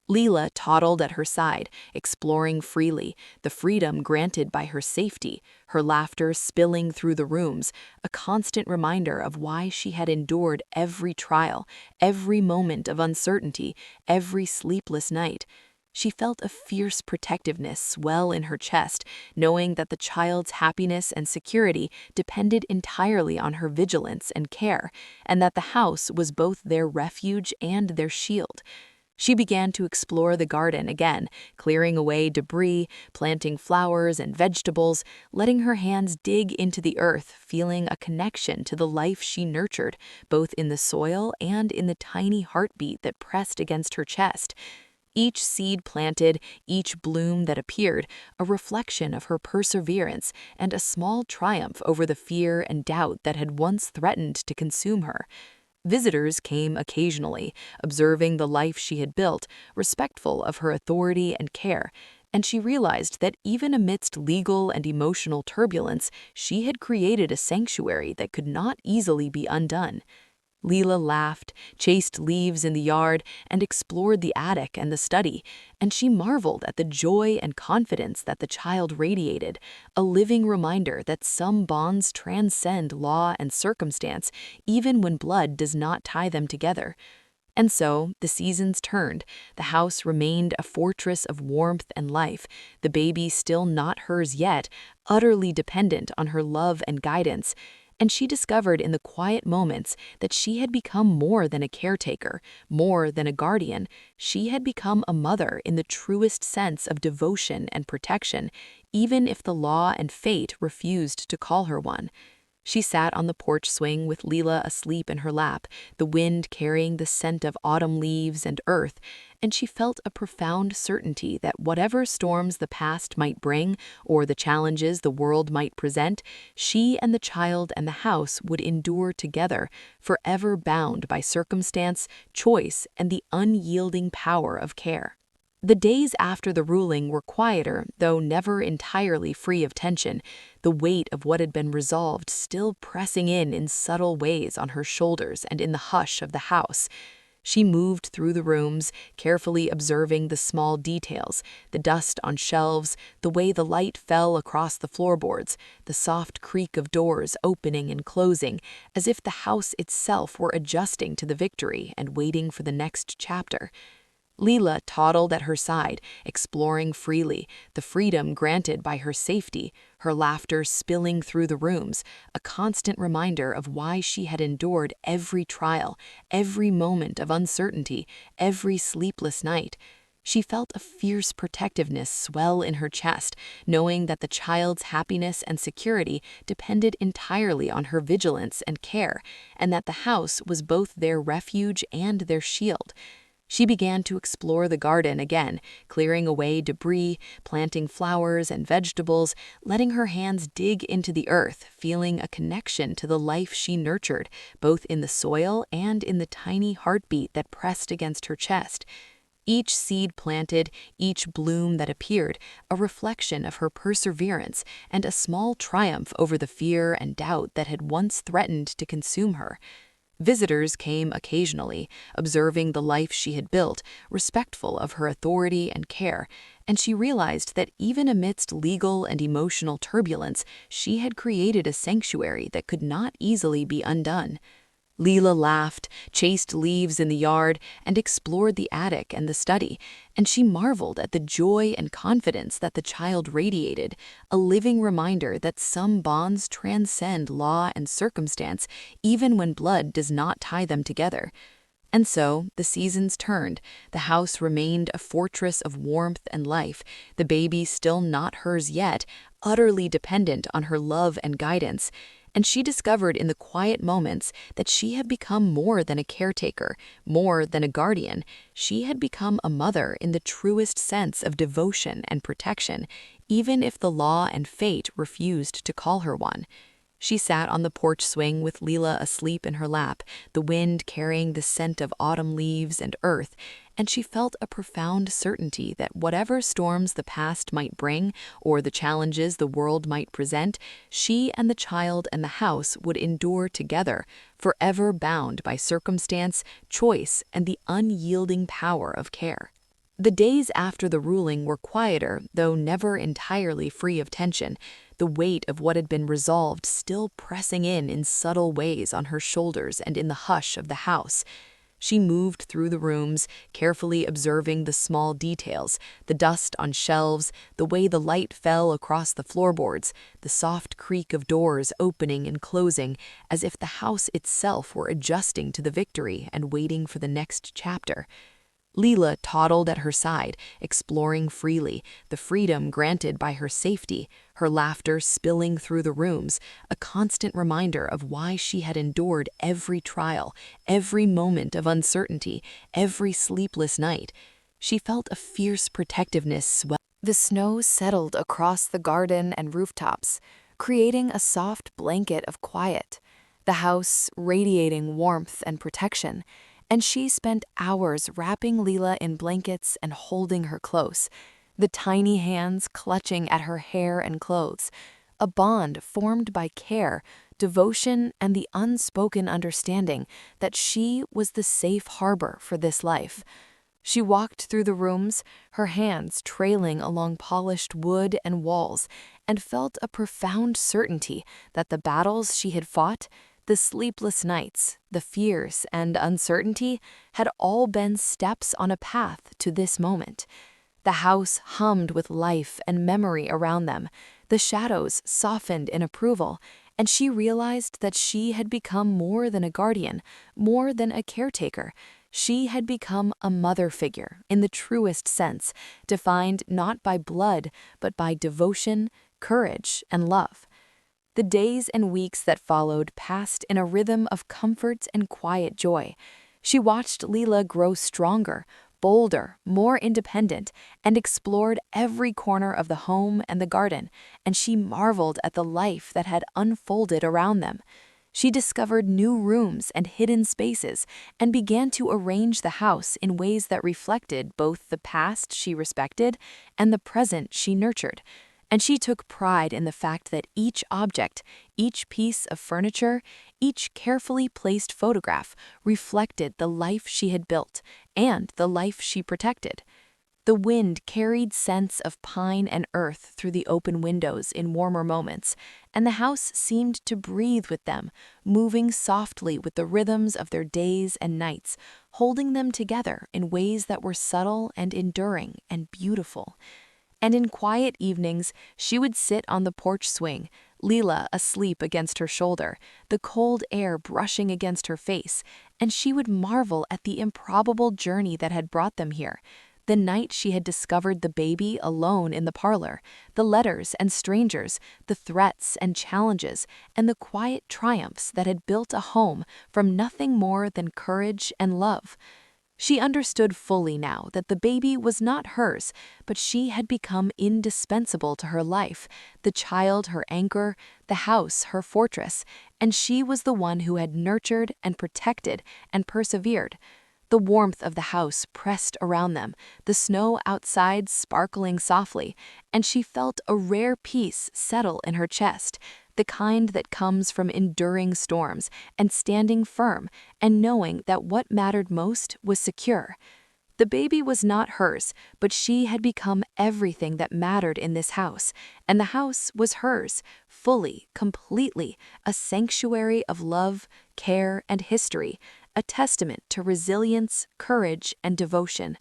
Leela toddled at her side, exploring freely, the freedom granted by her safety, her laughter spilling through the rooms, a constant reminder of why she had endured every trial, every moment of uncertainty, every sleepless night. She felt a fierce protectiveness swell in her chest, knowing that the child's happiness and security depended entirely on her vigilance and care, and that the house was both their refuge and their shield. She began to explore the garden again, clearing away debris, planting flowers and vegetables, letting her hands dig into the earth, feeling a connection to the life she nurtured, both in the soil and in the tiny heartbeat that pressed against her chest. Each seed planted, each bloom that appeared, a reflection of her perseverance and a small triumph over the fear and doubt that had once threatened to consume her. Visitors came occasionally, observing the life she had built, respectful of her authority and care, and she realized that even amidst legal and emotional turbulence, she had created a sanctuary that could not easily be undone. Leela laughed, chased leaves in the yard, and explored the attic and the study, and she marveled at the joy and confidence that the child radiated, a living reminder that some bonds transcend law and circumstance, even when blood does not tie them together. And so, the seasons turned. The house remained a fortress of warmth and life, the baby still not hers yet, utterly dependent on her love and guidance. And she discovered in the quiet moments that she had become more than a caretaker, more than a guardian. She had become a mother in the truest sense of devotion and protection, even if the law and fate refused to call her one. She sat on the porch swing with Leela asleep in her lap, the wind carrying the scent of autumn leaves and earth, and she felt a profound certainty that whatever storms the past might bring or the challenges the world might present, she and the child and the house would endure together, forever bound by circumstance, choice, and the unyielding power of care. The days after the ruling were quieter, though never entirely free of tension, the weight of what had been resolved still pressing in subtle ways on her shoulders and in the hush of the house. She moved through the rooms, carefully observing the small details, the dust on shelves, the way the light fell across the floorboards, the soft creak of doors opening and closing, as if the house itself were adjusting to the victory and waiting for the next chapter. Leela toddled at her side, exploring freely, the freedom granted by her safety, her laughter spilling through the rooms, a constant reminder of why she had endured every trial, every moment of uncertainty, every sleepless night. She felt a fierce protectiveness swell in her chest, knowing that the child's happiness and security depended entirely on her vigilance and care, and that the house was both their refuge and their shield. She began to explore the garden again, clearing away debris, planting flowers and vegetables, letting her hands dig into the earth, feeling a connection to the life she nurtured, both in the soil and in the tiny heartbeat that pressed against her chest. Each seed planted, each bloom that appeared, a reflection of her perseverance and a small triumph over the fear and doubt that had once threatened to consume her. Visitors came occasionally, observing the life she had built, respectful of her authority and care, and she realized that even amidst legal and emotional turbulence, she had created a sanctuary that could not easily be undone. Leela laughed, chased leaves in the yard, and explored the attic and the study, and she marveled at the joy and confidence that the child radiated, a living reminder that some bonds transcend law and circumstance, even when blood does not tie them together. And so, the seasons turned, the house remained a fortress of warmth and life, the baby still not hers yet, utterly dependent on her love and guidance, and she discovered in the quiet moments that she had become more than a caretaker, more than a guardian. She had become a mother in the truest sense of devotion and protection, even if the law and fate refused to call her one. She sat on the porch swing with Leela asleep in her lap, the wind carrying the scent of autumn leaves and earth, and she felt a profound certainty that whatever storms the past might bring or the challenges the world might present, she and the child and the house would endure together, forever bound by circumstance, choice, and the unyielding power of care. The days after the ruling were quieter, though never entirely free of tension, the weight of what had been resolved still pressing in subtle ways on her shoulders and in the hush of the house. She moved through the rooms, carefully observing the small details, the dust on shelves, the way the light fell across the floorboards, the soft creak of doors opening and closing, as if the house itself were adjusting to the victory and waiting for the next chapter. Leela toddled at her side, exploring freely, the freedom granted by her safety, her laughter spilling through the rooms, a constant reminder of why she had endured every trial, every moment of uncertainty, every sleepless night. She felt a fierce protectiveness swell. The snow settled across the garden and rooftops, creating a soft blanket of quiet. the house radiating warmth and protection, and she spent hours wrapping Leela in blankets and holding her close, the tiny hands clutching at her hair and clothes, a bond formed by care, devotion, and the unspoken understanding that she was the safe harbor for this life. She walked through the rooms, her hands trailing along polished wood and walls, and felt a profound certainty that the battles she had fought, the sleepless nights, the fears and uncertainty, had all been steps on a path to this moment. The house hummed with life and memory around them, the shadows softened in approval, and she realized that she had become more than a guardian, more than a caretaker. She had become a mother figure in the truest sense, defined not by blood, but by devotion, courage, and love. The days and weeks that followed passed in a rhythm of comfort and quiet joy. She watched Leela grow stronger, bolder, more independent, and explored every corner of the home and the garden, and she marveled at the life that had unfolded around them. She discovered new rooms and hidden spaces and began to arrange the house in ways that reflected both the past she respected and the present she nurtured. And she took pride in the fact that each object, each piece of furniture, each carefully placed photograph reflected the life she had built and the life she protected. The wind carried scents of pine and earth through the open windows in warmer moments, and the house seemed to breathe with them, moving softly with the rhythms of their days and nights, holding them together in ways that were subtle and enduring and beautiful. And in quiet evenings, she would sit on the porch swing, Leela asleep against her shoulder, the cold air brushing against her face, and she would marvel at the improbable journey that had brought them here. The night she had discovered the baby alone in the parlor, the letters and strangers, the threats and challenges, and the quiet triumphs that had built a home from nothing more than courage and love. She understood fully now that the baby was not hers, but she had become indispensable to her life, the child her anchor, the house her fortress, and she was the one who had nurtured and protected and persevered. The warmth of the house pressed around them, the snow outside sparkling softly, and she felt a rare peace settle in her chest, the kind that comes from enduring storms and standing firm and knowing that what mattered most was secure. The baby was not hers, but she had become everything that mattered in this house, and the house was hers, fully, completely, a sanctuary of love, care, and history, a testament to resilience, courage, and devotion.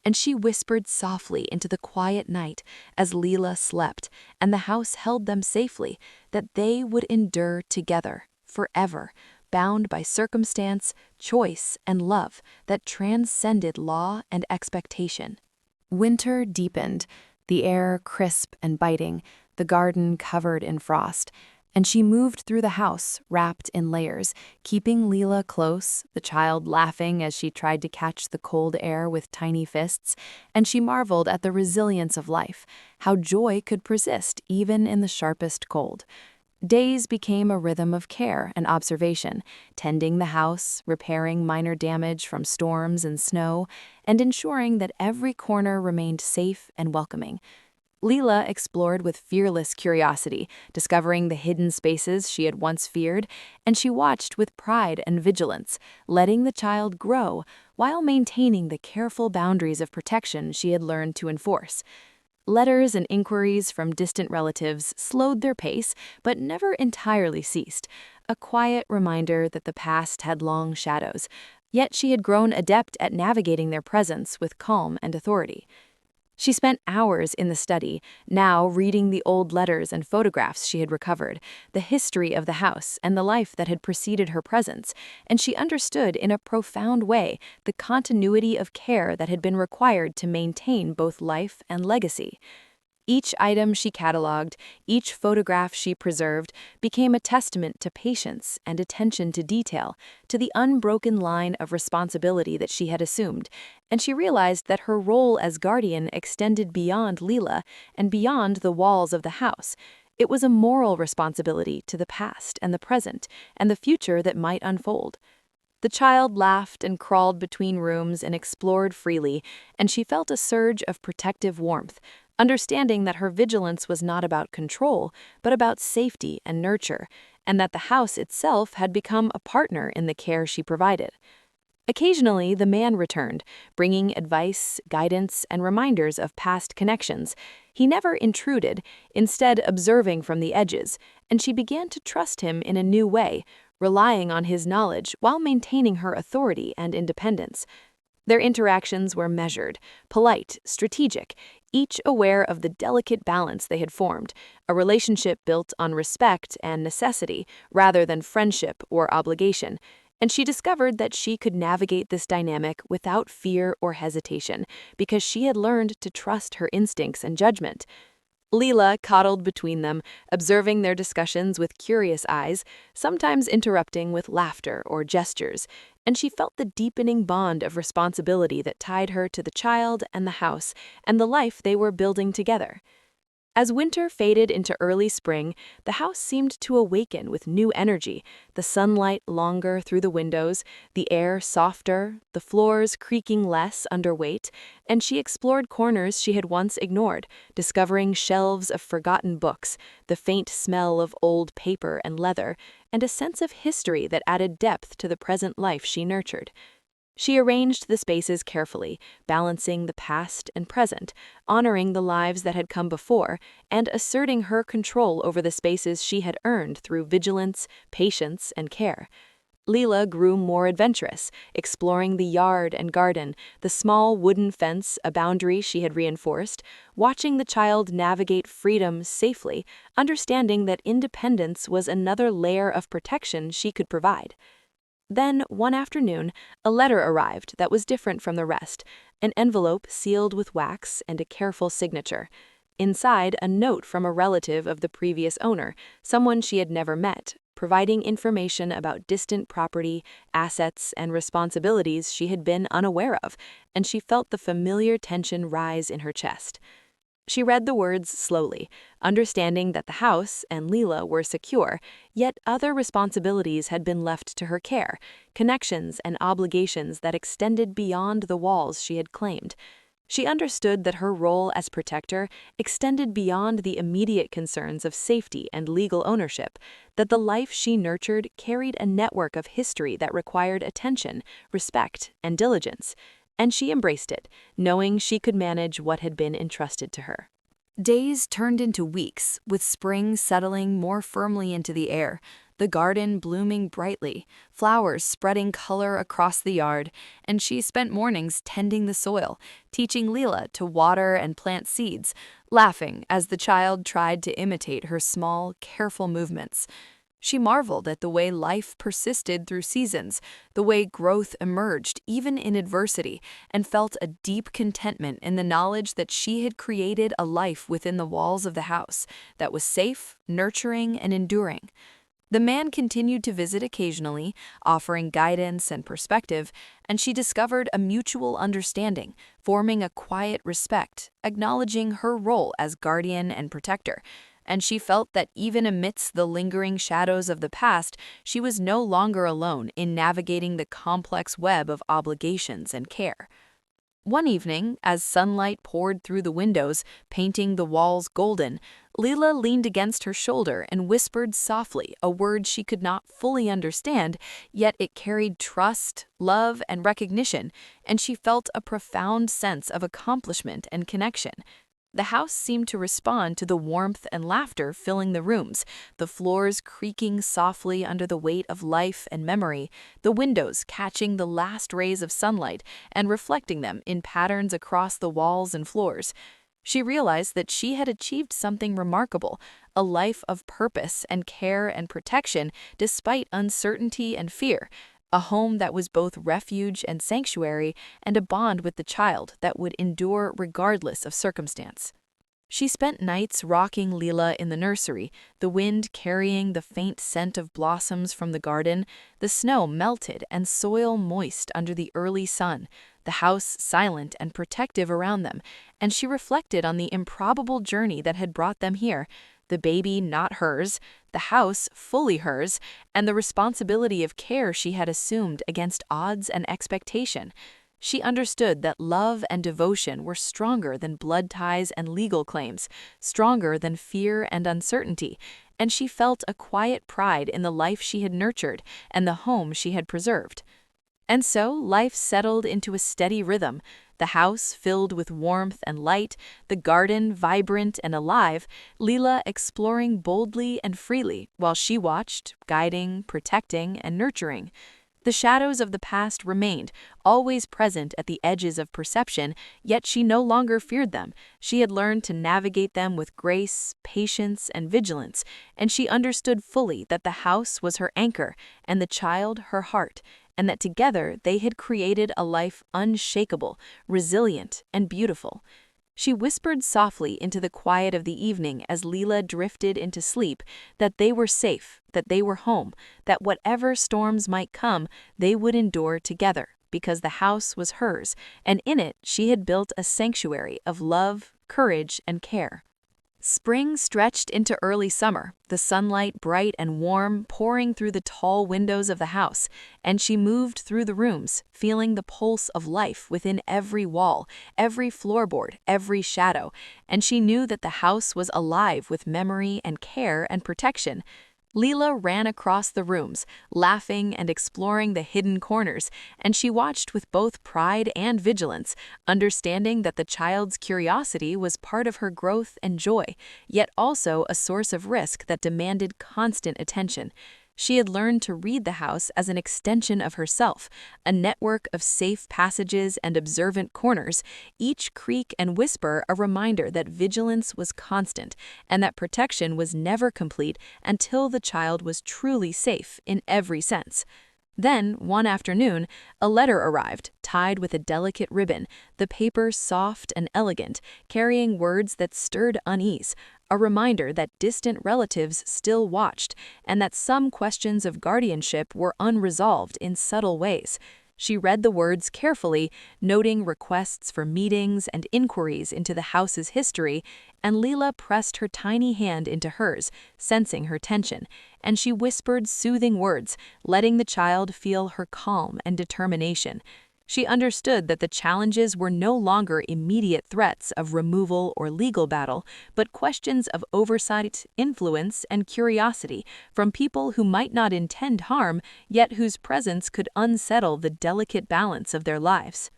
And she whispered softly into the quiet night as Leela slept, and the house held them safely, that they would endure together, forever, bound by circumstance, choice, and love that transcended law and expectation. Winter deepened, the air crisp and biting, the garden covered in frost, and she moved through the house, wrapped in layers, keeping Leela close, the child laughing as she tried to catch the cold air with tiny fists, and she marveled at the resilience of life, how joy could persist even in the sharpest cold. Days became a rhythm of care and observation, tending the house, repairing minor damage from storms and snow, and ensuring that every corner remained safe and welcoming. Leela explored with fearless curiosity, discovering the hidden spaces she had once feared, and she watched with pride and vigilance, letting the child grow while maintaining the careful boundaries of protection she had learned to enforce. Letters and inquiries from distant relatives slowed their pace, but never entirely ceased, a quiet reminder that the past had long shadows, yet she had grown adept at navigating their presence with calm and authority. She spent hours in the study, now reading the old letters and photographs she had recovered, the history of the house and the life that had preceded her presence, and she understood in a profound way the continuity of care that had been required to maintain both life and legacy. Each item she cataloged, each photograph she preserved, became a testament to patience and attention to detail, to the unbroken line of responsibility that she had assumed, and she realized that her role as guardian extended beyond Leela and beyond the walls of the house. It was a moral responsibility to the past and the present and the future that might unfold. The child laughed and crawled between rooms and explored freely, and she felt a surge of protective warmth, understanding that her vigilance was not about control, but about safety and nurture, and that the house itself had become a partner in the care she provided. Occasionally, the man returned, bringing advice, guidance, and reminders of past connections. He never intruded, instead observing from the edges, and she began to trust him in a new way, relying on his knowledge while maintaining her authority and independence. Their interactions were measured, polite, strategic, each aware of the delicate balance they had formed, a relationship built on respect and necessity rather than friendship or obligation. And she discovered that she could navigate this dynamic without fear or hesitation because she had learned to trust her instincts and judgment. Leela coddled between them, observing their discussions with curious eyes, sometimes interrupting with laughter or gestures, and she felt the deepening bond of responsibility that tied her to the child and the house and the life they were building together. As winter faded into early spring, the house seemed to awaken with new energy, the sunlight longer through the windows, the air softer, the floors creaking less under weight, and she explored corners she had once ignored, discovering shelves of forgotten books, the faint smell of old paper and leather, and a sense of history that added depth to the present life she nurtured. She arranged the spaces carefully, balancing the past and present, honoring the lives that had come before, and asserting her control over the spaces she had earned through vigilance, patience, and care. Leela grew more adventurous, exploring the yard and garden, the small wooden fence, a boundary she had reinforced, watching the child navigate freedom safely, understanding that independence was another layer of protection she could provide. Then, one afternoon, a letter arrived that was different from the rest, an envelope sealed with wax and a careful signature. Inside, a note from a relative of the previous owner, someone she had never met, providing information about distant property, assets, and responsibilities she had been unaware of, and she felt the familiar tension rise in her chest. She read the words slowly, understanding that the house and Leela were secure, yet other responsibilities had been left to her care, connections and obligations that extended beyond the walls she had claimed. She understood that her role as protector extended beyond the immediate concerns of safety and legal ownership, that the life she nurtured carried a network of history that required attention, respect, and diligence. And she embraced it, knowing she could manage what had been entrusted to her. Days turned into weeks, with spring settling more firmly into the air, the garden blooming brightly, flowers spreading color across the yard, and she spent mornings tending the soil, teaching Leela to water and plant seeds, laughing as the child tried to imitate her small, careful movements. She marveled at the way life persisted through seasons, the way growth emerged even in adversity, and felt a deep contentment in the knowledge that she had created a life within the walls of the house that was safe, nurturing, and enduring. The man continued to visit occasionally, offering guidance and perspective, and she discovered a mutual understanding, forming a quiet respect, acknowledging her role as guardian and protector. And she felt that even amidst the lingering shadows of the past, she was no longer alone in navigating the complex web of obligations and care. One evening, as sunlight poured through the windows, painting the walls golden, Leela leaned against her shoulder and whispered softly a word she could not fully understand, yet it carried trust, love, and recognition, and she felt a profound sense of accomplishment and connection. The house seemed to respond to the warmth and laughter filling the rooms, the floors creaking softly under the weight of life and memory, the windows catching the last rays of sunlight and reflecting them in patterns across the walls and floors. She realized that she had achieved something remarkable, a life of purpose and care and protection despite uncertainty and fear, a home that was both refuge and sanctuary, and a bond with the child that would endure regardless of circumstance. She spent nights rocking Leela in the nursery, the wind carrying the faint scent of blossoms from the garden, the snow melted and soil moist under the early sun, the house silent and protective around them, and she reflected on the improbable journey that had brought them here, the baby not hers, the house fully hers, and the responsibility of care she had assumed against odds and expectation. She understood that love and devotion were stronger than blood ties and legal claims, stronger than fear and uncertainty, and she felt a quiet pride in the life she had nurtured and the home she had preserved. And so life settled into a steady rhythm, the house filled with warmth and light, the garden vibrant and alive, Leela exploring boldly and freely while she watched, guiding, protecting, and nurturing. The shadows of the past remained, always present at the edges of perception, yet she no longer feared them. She had learned to navigate them with grace, patience, and vigilance, and she understood fully that the house was her anchor and the child her heart, and that together they had created a life unshakable, resilient, and beautiful. She whispered softly into the quiet of the evening as Leela drifted into sleep that they were safe, that they were home, that whatever storms might come, they would endure together, because the house was hers, and in it she had built a sanctuary of love, courage, and care. Spring stretched into early summer, the sunlight bright and warm pouring through the tall windows of the house, and she moved through the rooms, feeling the pulse of life within every wall, every floorboard, every shadow, and she knew that the house was alive with memory and care and protection. Leela ran across the rooms, laughing and exploring the hidden corners, and she watched with both pride and vigilance, understanding that the child's curiosity was part of her growth and joy, yet also a source of risk that demanded constant attention. She had learned to read the house as an extension of herself, a network of safe passages and observant corners, each creak and whisper a reminder that vigilance was constant and that protection was never complete until the child was truly safe in every sense. Then, one afternoon, a letter arrived, tied with a delicate ribbon, the paper soft and elegant, carrying words that stirred unease, a reminder that distant relatives still watched, and that some questions of guardianship were unresolved in subtle ways. She read the words carefully, noting requests for meetings and inquiries into the house's history, and Leela pressed her tiny hand into hers, sensing her tension, and she whispered soothing words, letting the child feel her calm and determination. She understood that the challenges were no longer immediate threats of removal or legal battle, but questions of oversight, influence, and curiosity from people who might not intend harm, yet whose presence could unsettle the delicate balance of their lives.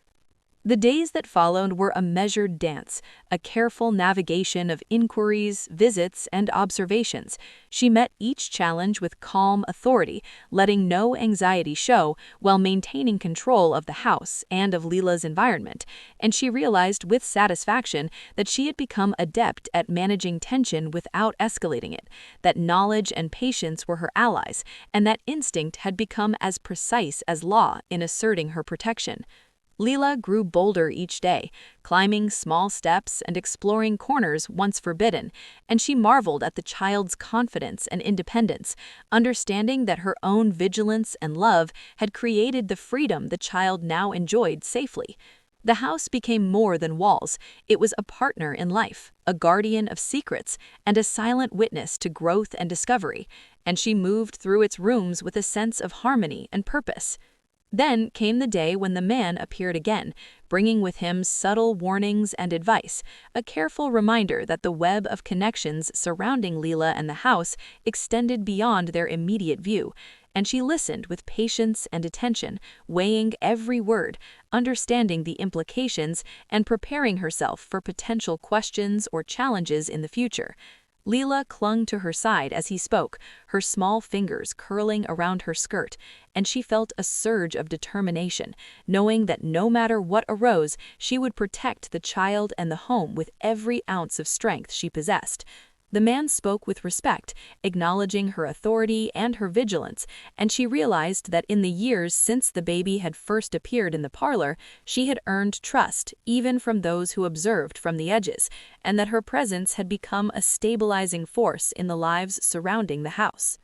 The days that followed were a measured dance, a careful navigation of inquiries, visits, and observations. She met each challenge with calm authority, letting no anxiety show, while maintaining control of the house and of Leela's environment, and she realized with satisfaction that she had become adept at managing tension without escalating it, that knowledge and patience were her allies, and that instinct had become as precise as law in asserting her protection. Leela grew bolder each day, climbing small steps and exploring corners once forbidden, and she marveled at the child's confidence and independence, understanding that her own vigilance and love had created the freedom the child now enjoyed safely. The house became more than walls. It was a partner in life, a guardian of secrets, and a silent witness to growth and discovery, and she moved through its rooms with a sense of harmony and purpose. Then came the day when the man appeared again, bringing with him subtle warnings and advice, a careful reminder that the web of connections surrounding Leela and the house extended beyond their immediate view, and she listened with patience and attention, weighing every word, understanding the implications, and preparing herself for potential questions or challenges in the future. Leela clung to her side as he spoke, her small fingers curling around her skirt, and she felt a surge of determination, knowing that no matter what arose, she would protect the child and the home with every ounce of strength she possessed. The man spoke with respect, acknowledging her authority and her vigilance, and she realized that in the years since the baby had first appeared in the parlor, she had earned trust even from those who observed from the edges, and that her presence had become a stabilizing force in the lives surrounding the house.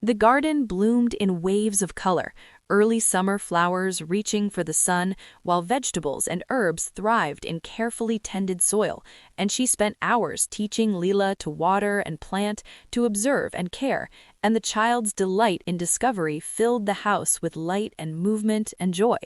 The garden bloomed in waves of color, early summer flowers reaching for the sun, while vegetables and herbs thrived in carefully tended soil, and she spent hours teaching Leela to water and plant, to observe and care, and the child's delight in discovery filled the house with light and movement and joy.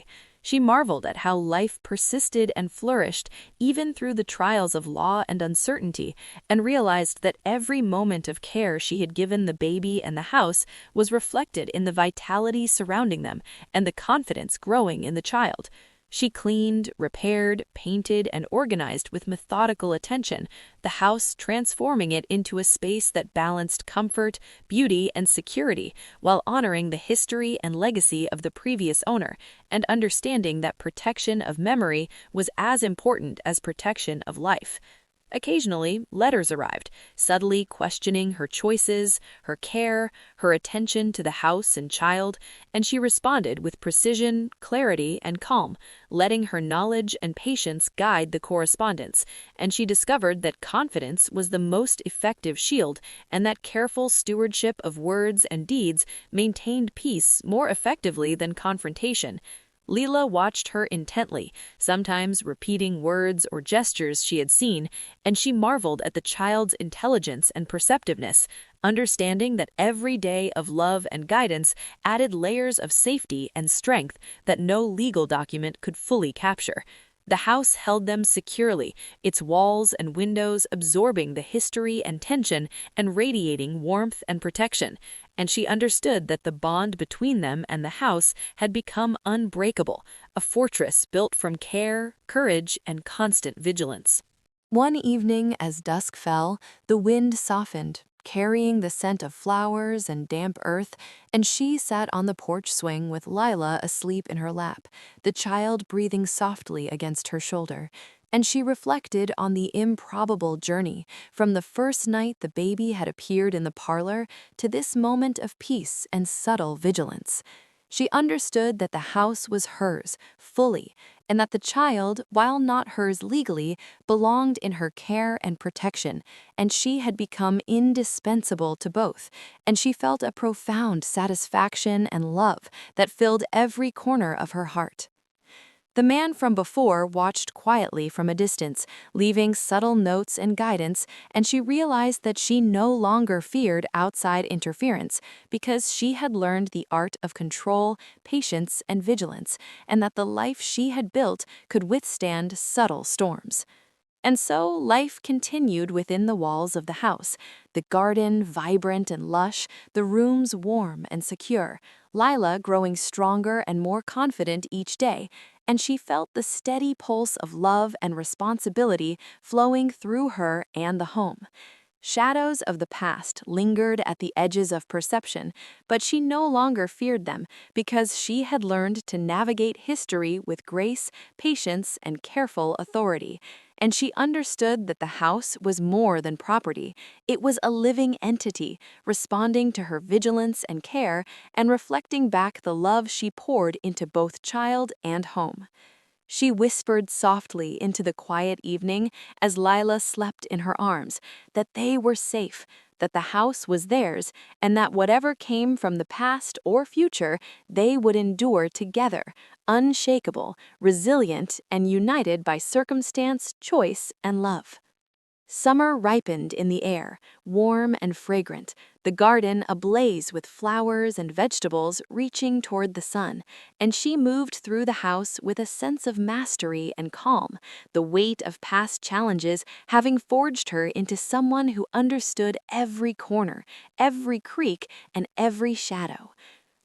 She marveled at how life persisted and flourished even through the trials of law and uncertainty, and realized that every moment of care she had given the baby and the house was reflected in the vitality surrounding them and the confidence growing in the child. She cleaned, repaired, painted, and organized with methodical attention, the house transforming it into a space that balanced comfort, beauty, and security, while honoring the history and legacy of the previous owner, and understanding that protection of memory was as important as protection of life. Occasionally, letters arrived, subtly questioning her choices, her care, her attention to the house and child, and she responded with precision, clarity, and calm, letting her knowledge and patience guide the correspondence, and she discovered that confidence was the most effective shield, and that careful stewardship of words and deeds maintained peace more effectively than confrontation. Leela watched her intently, sometimes repeating words or gestures she had seen, and she marveled at the child's intelligence and perceptiveness, understanding that every day of love and guidance added layers of safety and strength that no legal document could fully capture. The house held them securely, its walls and windows absorbing the history and tension and radiating warmth and protection, and she understood that the bond between them and the house had become unbreakable, a fortress built from care, courage, and constant vigilance. One evening, as dusk fell, the wind softened, carrying the scent of flowers and damp earth, and she sat on the porch swing with Lila asleep in her lap, the child breathing softly against her shoulder. And she reflected on the improbable journey from the first night the baby had appeared in the parlor to this moment of peace and subtle vigilance. She understood that the house was hers, fully, and that the child, while not hers legally, belonged in her care and protection, and she had become indispensable to both, and she felt a profound satisfaction and love that filled every corner of her heart. The man from before watched quietly from a distance, leaving subtle notes and guidance, and she realized that she no longer feared outside interference because she had learned the art of control, patience, and vigilance, and that the life she had built could withstand subtle storms. And so life continued within the walls of the house, the garden vibrant and lush, the rooms warm and secure, Lila growing stronger and more confident each day, and she felt the steady pulse of love and responsibility flowing through her and the home. Shadows of the past lingered at the edges of perception, but she no longer feared them because she had learned to navigate history with grace, patience, and careful authority. And she understood that the house was more than property. It was a living entity, responding to her vigilance and care and reflecting back the love she poured into both child and home. She whispered softly into the quiet evening as Lila slept in her arms that they were safe, that the house was theirs, and that whatever came from the past or future, they would endure together, unshakable, resilient, and united by circumstance, choice, and love. Summer ripened in the air, warm and fragrant, the garden ablaze with flowers and vegetables reaching toward the sun, and she moved through the house with a sense of mastery and calm, the weight of past challenges having forged her into someone who understood every corner, every creak, and every shadow.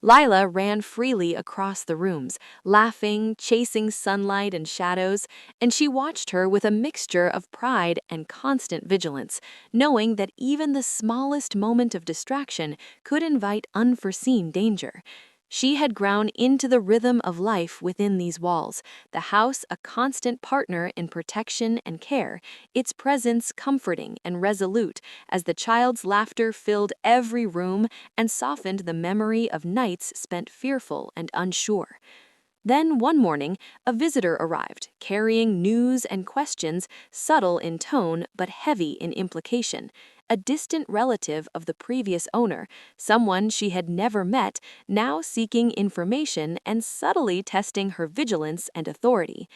Lila ran freely across the rooms, laughing, chasing sunlight and shadows, and she watched her with a mixture of pride and constant vigilance, knowing that even the smallest moment of distraction could invite unforeseen danger. She had grown into the rhythm of life within these walls, the house a constant partner in protection and care, its presence comforting and resolute as the child's laughter filled every room and softened the memory of nights spent fearful and unsure. Then one morning, a visitor arrived, carrying news and questions, subtle in tone but heavy in implication. A distant relative of the previous owner, someone she had never met, now seeking information and subtly testing her vigilance and authority.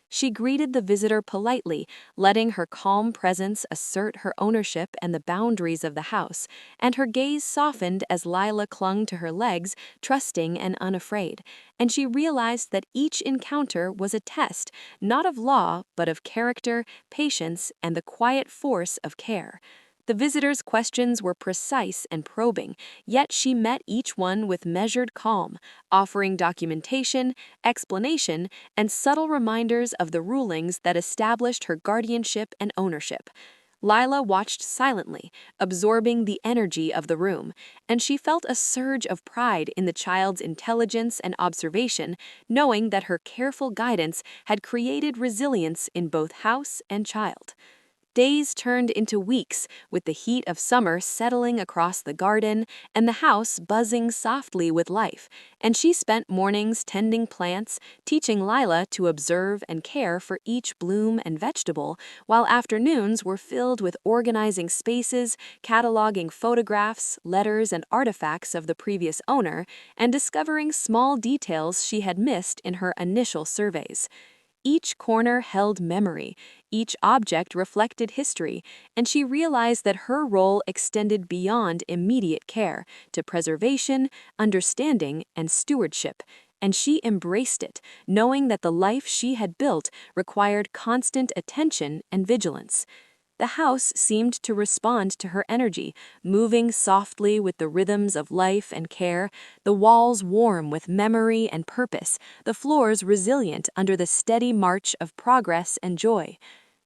She greeted the visitor politely, letting her calm presence assert her ownership and the boundaries of the house, and her gaze softened as Lila clung to her legs, trusting and unafraid. And she realized that each encounter was a test, not of law, but of character, patience, and the quiet force of care. The visitor's questions were precise and probing, yet she met each one with measured calm, offering documentation, explanation, and subtle reminders of the rulings that established her guardianship and ownership. Lila watched silently, absorbing the energy of the room, and she felt a surge of pride in the child's intelligence and observation, knowing that her careful guidance had created resilience in both house and child. Days turned into weeks, with the heat of summer settling across the garden and the house buzzing softly with life, and she spent mornings tending plants, teaching Lila to observe and care for each bloom and vegetable, while afternoons were filled with organizing spaces, cataloging photographs, letters, and artifacts of the previous owner, and discovering small details she had missed in her initial surveys. Each corner held memory, each object reflected history, and she realized that her role extended beyond immediate care to preservation, understanding, and stewardship. And she embraced it, knowing that the life she had built required constant attention and vigilance. The house seemed to respond to her energy, moving softly with the rhythms of life and care, the walls warm with memory and purpose, the floors resilient under the steady march of progress and joy.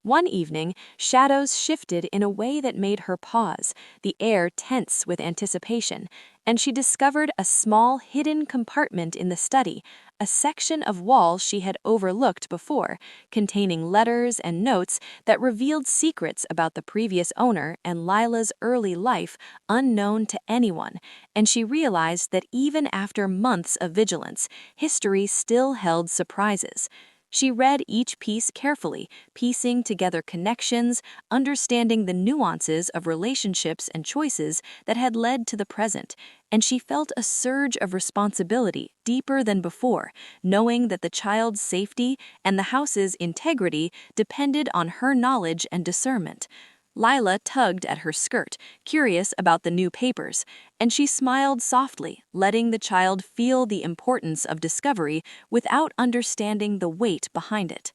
One evening, shadows shifted in a way that made her pause, the air tense with anticipation, and she discovered a small hidden compartment in the study, a section of wall she had overlooked before, containing letters and notes that revealed secrets about the previous owner and Lila's early life unknown to anyone, and she realized that even after months of vigilance, history still held surprises. She read each piece carefully, piecing together connections, understanding the nuances of relationships and choices that had led to the present, and she felt a surge of responsibility deeper than before, knowing that the child's safety and the house's integrity depended on her knowledge and discernment. Lila tugged at her skirt, curious about the new papers, and she smiled softly, letting the child feel the importance of discovery without understanding the weight behind it.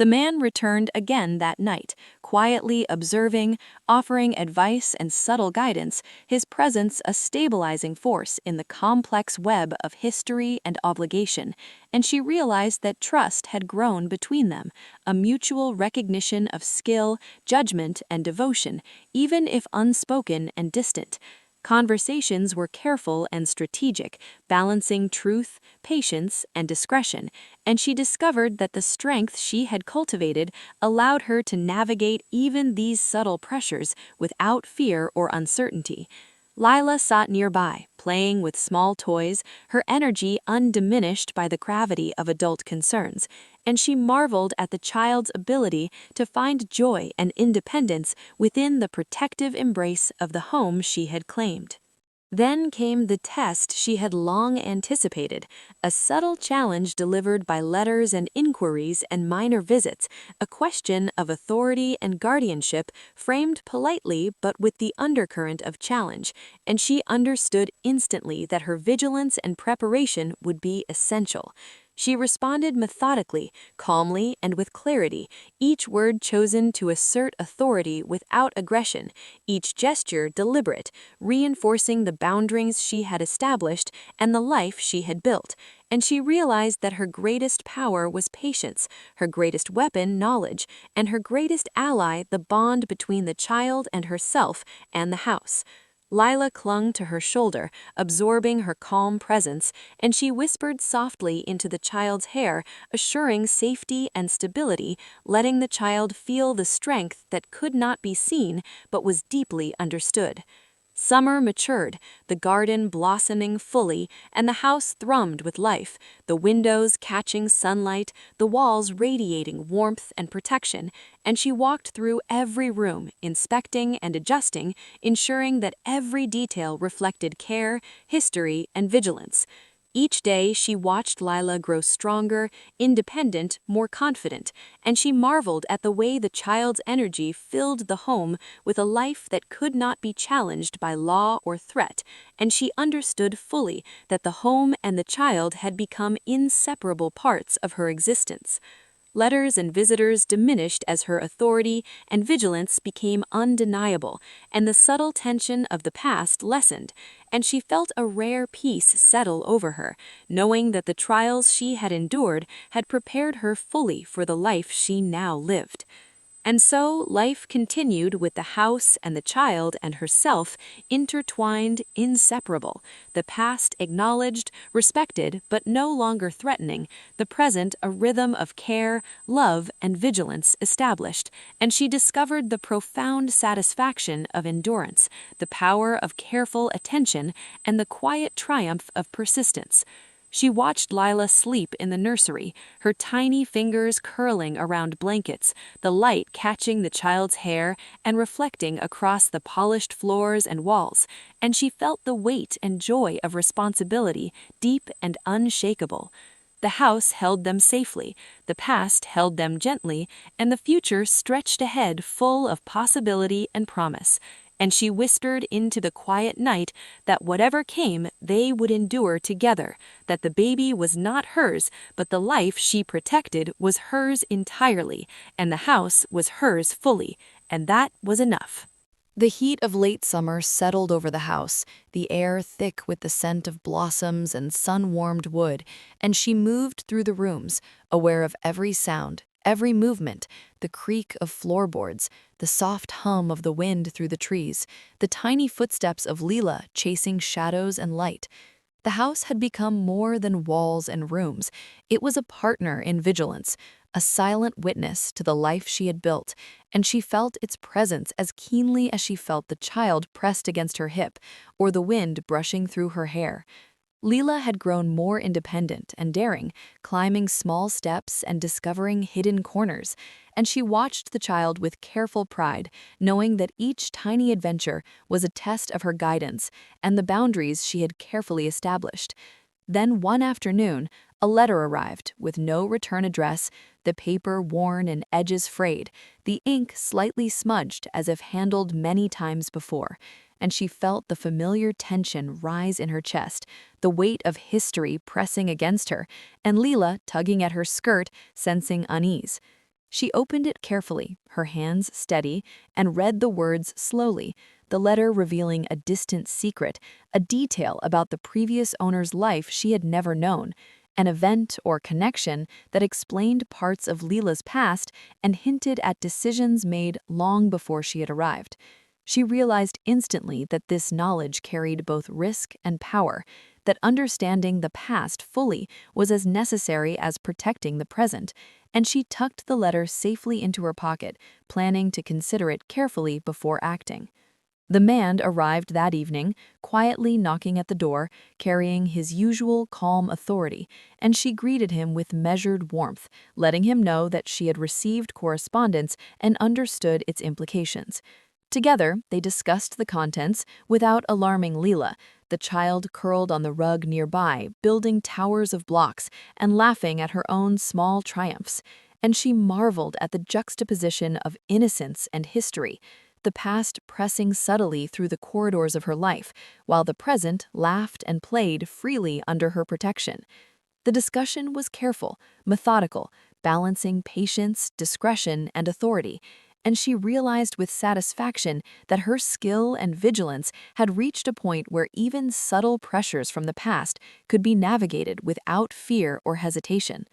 The man returned again that night, quietly observing, offering advice and subtle guidance, his presence a stabilizing force in the complex web of history and obligation, and she realized that trust had grown between them, a mutual recognition of skill, judgment, and devotion, even if unspoken and distant. Conversations were careful and strategic, balancing truth, patience, and discretion, and she discovered that the strength she had cultivated allowed her to navigate even these subtle pressures without fear or uncertainty. Lila sat nearby, playing with small toys, her energy undiminished by the gravity of adult concerns, and she marveled at the child's ability to find joy and independence within the protective embrace of the home she had claimed. Then came the test she had long anticipated, a subtle challenge delivered by letters and inquiries and minor visits, a question of authority and guardianship framed politely but with the undercurrent of challenge, and she understood instantly that her vigilance and preparation would be essential. She responded methodically, calmly, and with clarity, each word chosen to assert authority without aggression, each gesture deliberate, reinforcing the boundaries she had established and the life she had built, and she realized that her greatest power was patience, her greatest weapon knowledge, and her greatest ally the bond between the child and herself and the house. Lila clung to her shoulder, absorbing her calm presence, and she whispered softly into the child's hair, assuring safety and stability, letting the child feel the strength that could not be seen but was deeply understood. Summer matured, the garden blossoming fully, and the house thrummed with life, the windows catching sunlight, the walls radiating warmth and protection, and she walked through every room, inspecting and adjusting, ensuring that every detail reflected care, history, and vigilance. Each day she watched Lila grow stronger, independent, more confident, and she marveled at the way the child's energy filled the home with a life that could not be challenged by law or threat, and she understood fully that the home and the child had become inseparable parts of her existence. Letters and visitors diminished as her authority and vigilance became undeniable, and the subtle tension of the past lessened, and she felt a rare peace settle over her, knowing that the trials she had endured had prepared her fully for the life she now lived. And so life continued with the house and the child and herself intertwined, inseparable, the past acknowledged, respected, but no longer threatening, the present a rhythm of care, love, and vigilance established, and she discovered the profound satisfaction of endurance, the power of careful attention, and the quiet triumph of persistence. She watched Lila sleep in the nursery, her tiny fingers curling around blankets, the light catching the child's hair and reflecting across the polished floors and walls, and she felt the weight and joy of responsibility deep and unshakable. The house held them safely, the past held them gently, and the future stretched ahead full of possibility and promise. And she whispered into the quiet night that whatever came, they would endure together, that the baby was not hers, but the life she protected was hers entirely, and the house was hers fully, and that was enough. The heat of late summer settled over the house, the air thick with the scent of blossoms and sun-warmed wood, and she moved through the rooms, aware of every sound, every movement, the creak of floorboards, the soft hum of the wind through the trees, the tiny footsteps of Leela chasing shadows and light. The house had become more than walls and rooms. It was a partner in vigilance, a silent witness to the life she had built, and she felt its presence as keenly as she felt the child pressed against her hip or the wind brushing through her hair. Leela had grown more independent and daring, climbing small steps and discovering hidden corners, and she watched the child with careful pride, knowing that each tiny adventure was a test of her guidance and the boundaries she had carefully established. Then one afternoon, a letter arrived with no return address, the paper worn and edges frayed, the ink slightly smudged as if handled many times before, and she felt the familiar tension rise in her chest, the weight of history pressing against her, and Leela tugging at her skirt, sensing unease. She opened it carefully, her hands steady, and read the words slowly, the letter revealing a distant secret, a detail about the previous owner's life she had never known, an event or connection that explained parts of Leela's past and hinted at decisions made long before she had arrived. She realized instantly that this knowledge carried both risk and power, that understanding the past fully was as necessary as protecting the present, and she tucked the letter safely into her pocket, planning to consider it carefully before acting. The man arrived that evening, quietly knocking at the door, carrying his usual calm authority, and she greeted him with measured warmth, letting him know that she had received correspondence and understood its implications. Together, they discussed the contents without alarming Leela, the child curled on the rug nearby, building towers of blocks and laughing at her own small triumphs. And she marveled at the juxtaposition of innocence and history, the past pressing subtly through the corridors of her life, while the present laughed and played freely under her protection. The discussion was careful, methodical, balancing patience, discretion, and authority, and she realized with satisfaction that her skill and vigilance had reached a point where even subtle pressures from the past could be navigated without fear or hesitation.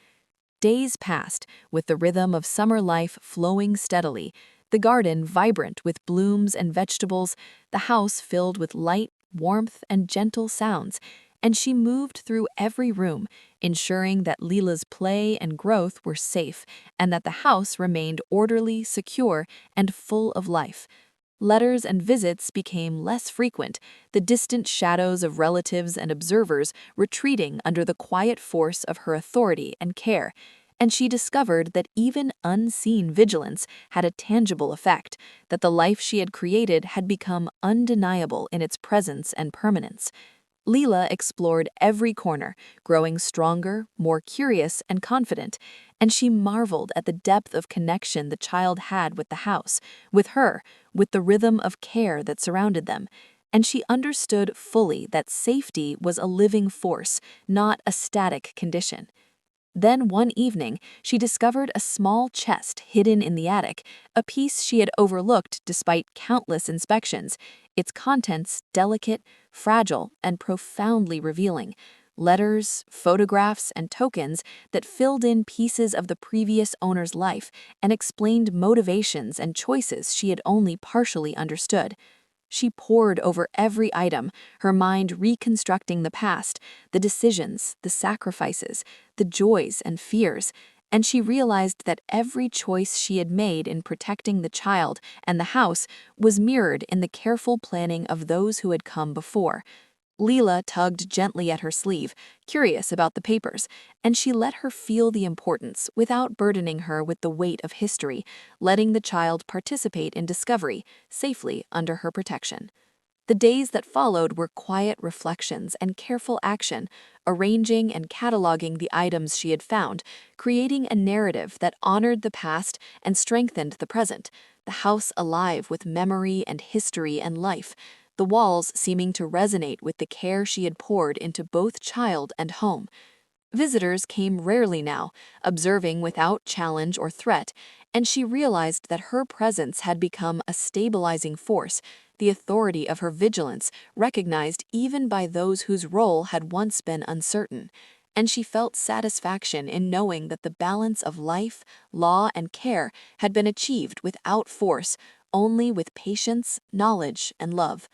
Days passed, with the rhythm of summer life flowing steadily, the garden vibrant with blooms and vegetables, the house filled with light, warmth, and gentle sounds, and she moved through every room, ensuring that Leela's play and growth were safe and that the house remained orderly, secure, and full of life. Letters and visits became less frequent, the distant shadows of relatives and observers retreating under the quiet force of her authority and care, and she discovered that even unseen vigilance had a tangible effect, that the life she had created had become undeniable in its presence and permanence. Leela explored every corner, growing stronger, more curious, and confident, and she marveled at the depth of connection the child had with the house, with her, with the rhythm of care that surrounded them, and she understood fully that safety was a living force, not a static condition. Then one evening, she discovered a small chest hidden in the attic, a piece she had overlooked despite countless inspections, its contents delicate, fragile, and profoundly revealing. Letters, photographs, and tokens that filled in pieces of the previous owner's life and explained motivations and choices she had only partially understood. She pored over every item, her mind reconstructing the past, the decisions, the sacrifices, the joys and fears, and she realized that every choice she had made in protecting the child and the house was mirrored in the careful planning of those who had come before. Leela tugged gently at her sleeve, curious about the papers, and she let her feel the importance without burdening her with the weight of history, letting the child participate in discovery, safely under her protection. The days that followed were quiet reflections and careful action, arranging and cataloging the items she had found, creating a narrative that honored the past and strengthened the present, the house alive with memory and history and life, the walls seeming to resonate with the care she had poured into both child and home. Visitors came rarely now, observing without challenge or threat, and she realized that her presence had become a stabilizing force, the authority of her vigilance recognized even by those whose role had once been uncertain. And she felt satisfaction in knowing that the balance of life, law, and care had been achieved without force, only with patience, knowledge, and love.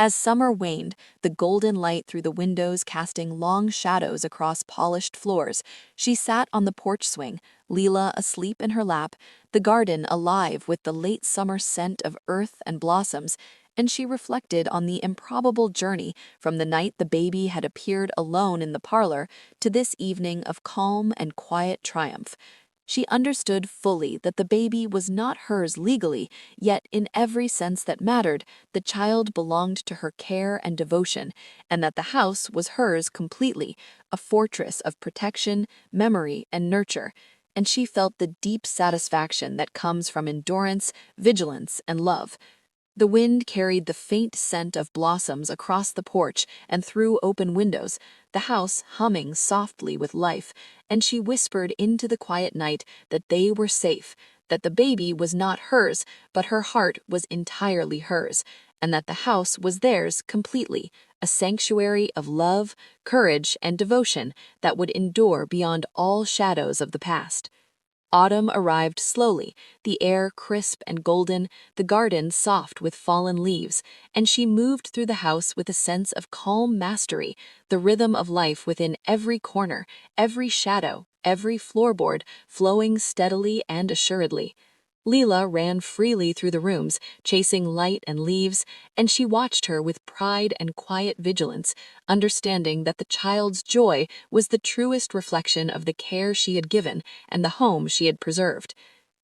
As summer waned, the golden light through the windows casting long shadows across polished floors, she sat on the porch swing, Leela asleep in her lap, the garden alive with the late summer scent of earth and blossoms, and she reflected on the improbable journey from the night the baby had appeared alone in the parlor to this evening of calm and quiet triumph. She understood fully that the baby was not hers legally, yet in every sense that mattered, the child belonged to her care and devotion, and that the house was hers completely, a fortress of protection, memory, and nurture, and she felt the deep satisfaction that comes from endurance, vigilance, and love. The wind carried the faint scent of blossoms across the porch and through open windows, the house humming softly with life, and she whispered into the quiet night that they were safe, that the baby was not hers, but her heart was entirely hers, and that the house was theirs completely, a sanctuary of love, courage, and devotion that would endure beyond all shadows of the past. Autumn arrived slowly, the air crisp and golden, the garden soft with fallen leaves, and she moved through the house with a sense of calm mastery, the rhythm of life within every corner, every shadow, every floorboard, flowing steadily and assuredly. Leela ran freely through the rooms, chasing light and leaves, and she watched her with pride and quiet vigilance, understanding that the child's joy was the truest reflection of the care she had given and the home she had preserved.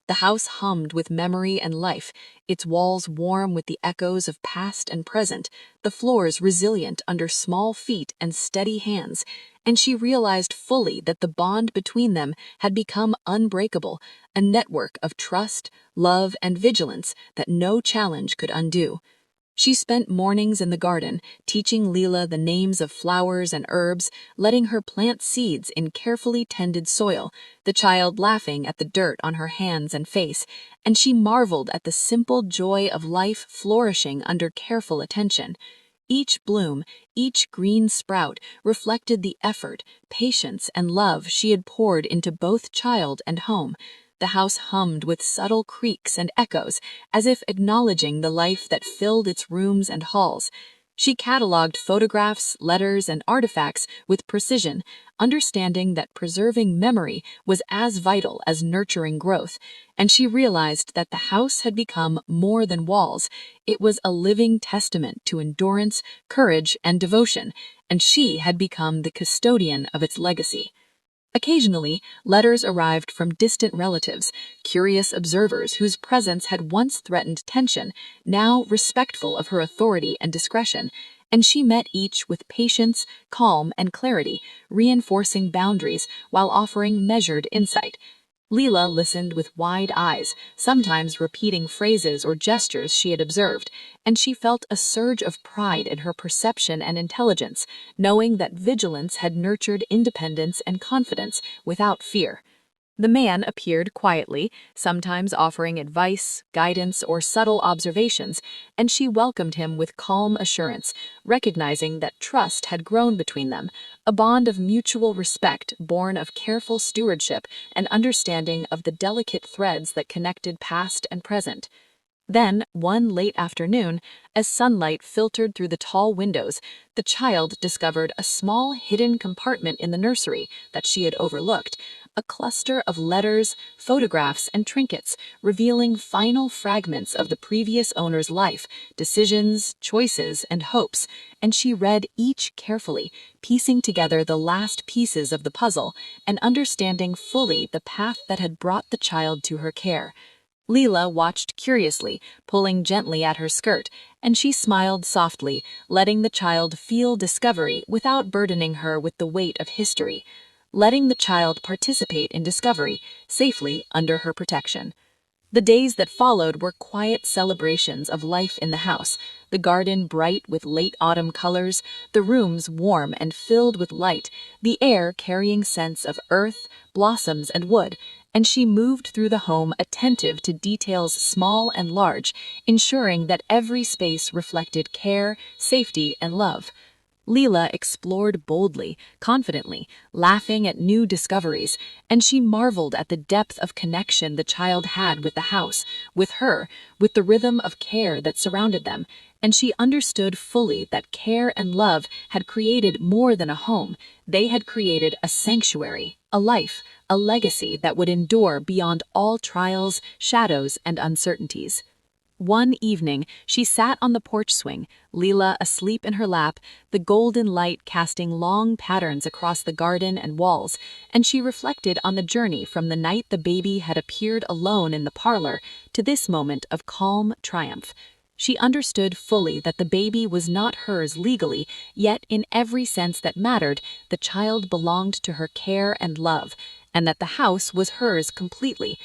The house hummed with memory and life, its walls warm with the echoes of past and present, the floors resilient under small feet and steady hands, and she realized fully that the bond between them had become unbreakable, a network of trust, love, and vigilance that no challenge could undo. She spent mornings in the garden, teaching Leela the names of flowers and herbs, letting her plant seeds in carefully tended soil, the child laughing at the dirt on her hands and face, and she marveled at the simple joy of life flourishing under careful attention. Each bloom, each green sprout reflected the effort, patience, and love she had poured into both child and home. The house hummed with subtle creaks and echoes, as if acknowledging the life that filled its rooms and halls. She cataloged photographs, letters, and artifacts with precision, understanding that preserving memory was as vital as nurturing growth, and she realized that the house had become more than walls. It was a living testament to endurance, courage, and devotion, and she had become the custodian of its legacy. Occasionally, letters arrived from distant relatives, curious observers whose presence had once threatened tension, now respectful of her authority and discretion, and she met each with patience, calm, and clarity, reinforcing boundaries while offering measured insight. Leela listened with wide eyes, sometimes repeating phrases or gestures she had observed, and she felt a surge of pride in her perception and intelligence, knowing that vigilance had nurtured independence and confidence without fear. The man appeared quietly, sometimes offering advice, guidance, or subtle observations, and she welcomed him with calm assurance, recognizing that trust had grown between them, a bond of mutual respect born of careful stewardship and understanding of the delicate threads that connected past and present. Then, one late afternoon, as sunlight filtered through the tall windows, the child discovered a small hidden compartment in the nursery that she had overlooked, a cluster of letters, photographs, and trinkets, revealing final fragments of the previous owner's life, decisions, choices, and hopes, and she read each carefully, piecing together the last pieces of the puzzle and understanding fully the path that had brought the child to her care. Leela watched curiously, pulling gently at her skirt, and she smiled softly, letting the child feel discovery without burdening her with the weight of history, letting the child participate in discovery, safely under her protection. The days that followed were quiet celebrations of life in the house, the garden bright with late autumn colors, the rooms warm and filled with light, the air carrying scents of earth, blossoms, and wood, and she moved through the home attentive to details small and large, ensuring that every space reflected care, safety, and love. Leela explored boldly, confidently, laughing at new discoveries, and she marveled at the depth of connection the child had with the house, with her, with the rhythm of care that surrounded them, and she understood fully that care and love had created more than a home. They had created a sanctuary, a life, a legacy that would endure beyond all trials, shadows, and uncertainties. One evening, she sat on the porch swing, Leela asleep in her lap, the golden light casting long patterns across the garden and walls, and she reflected on the journey from the night the baby had appeared alone in the parlor to this moment of calm triumph. She understood fully that the baby was not hers legally, yet in every sense that mattered, the child belonged to her care and love, and that the house was hers completely,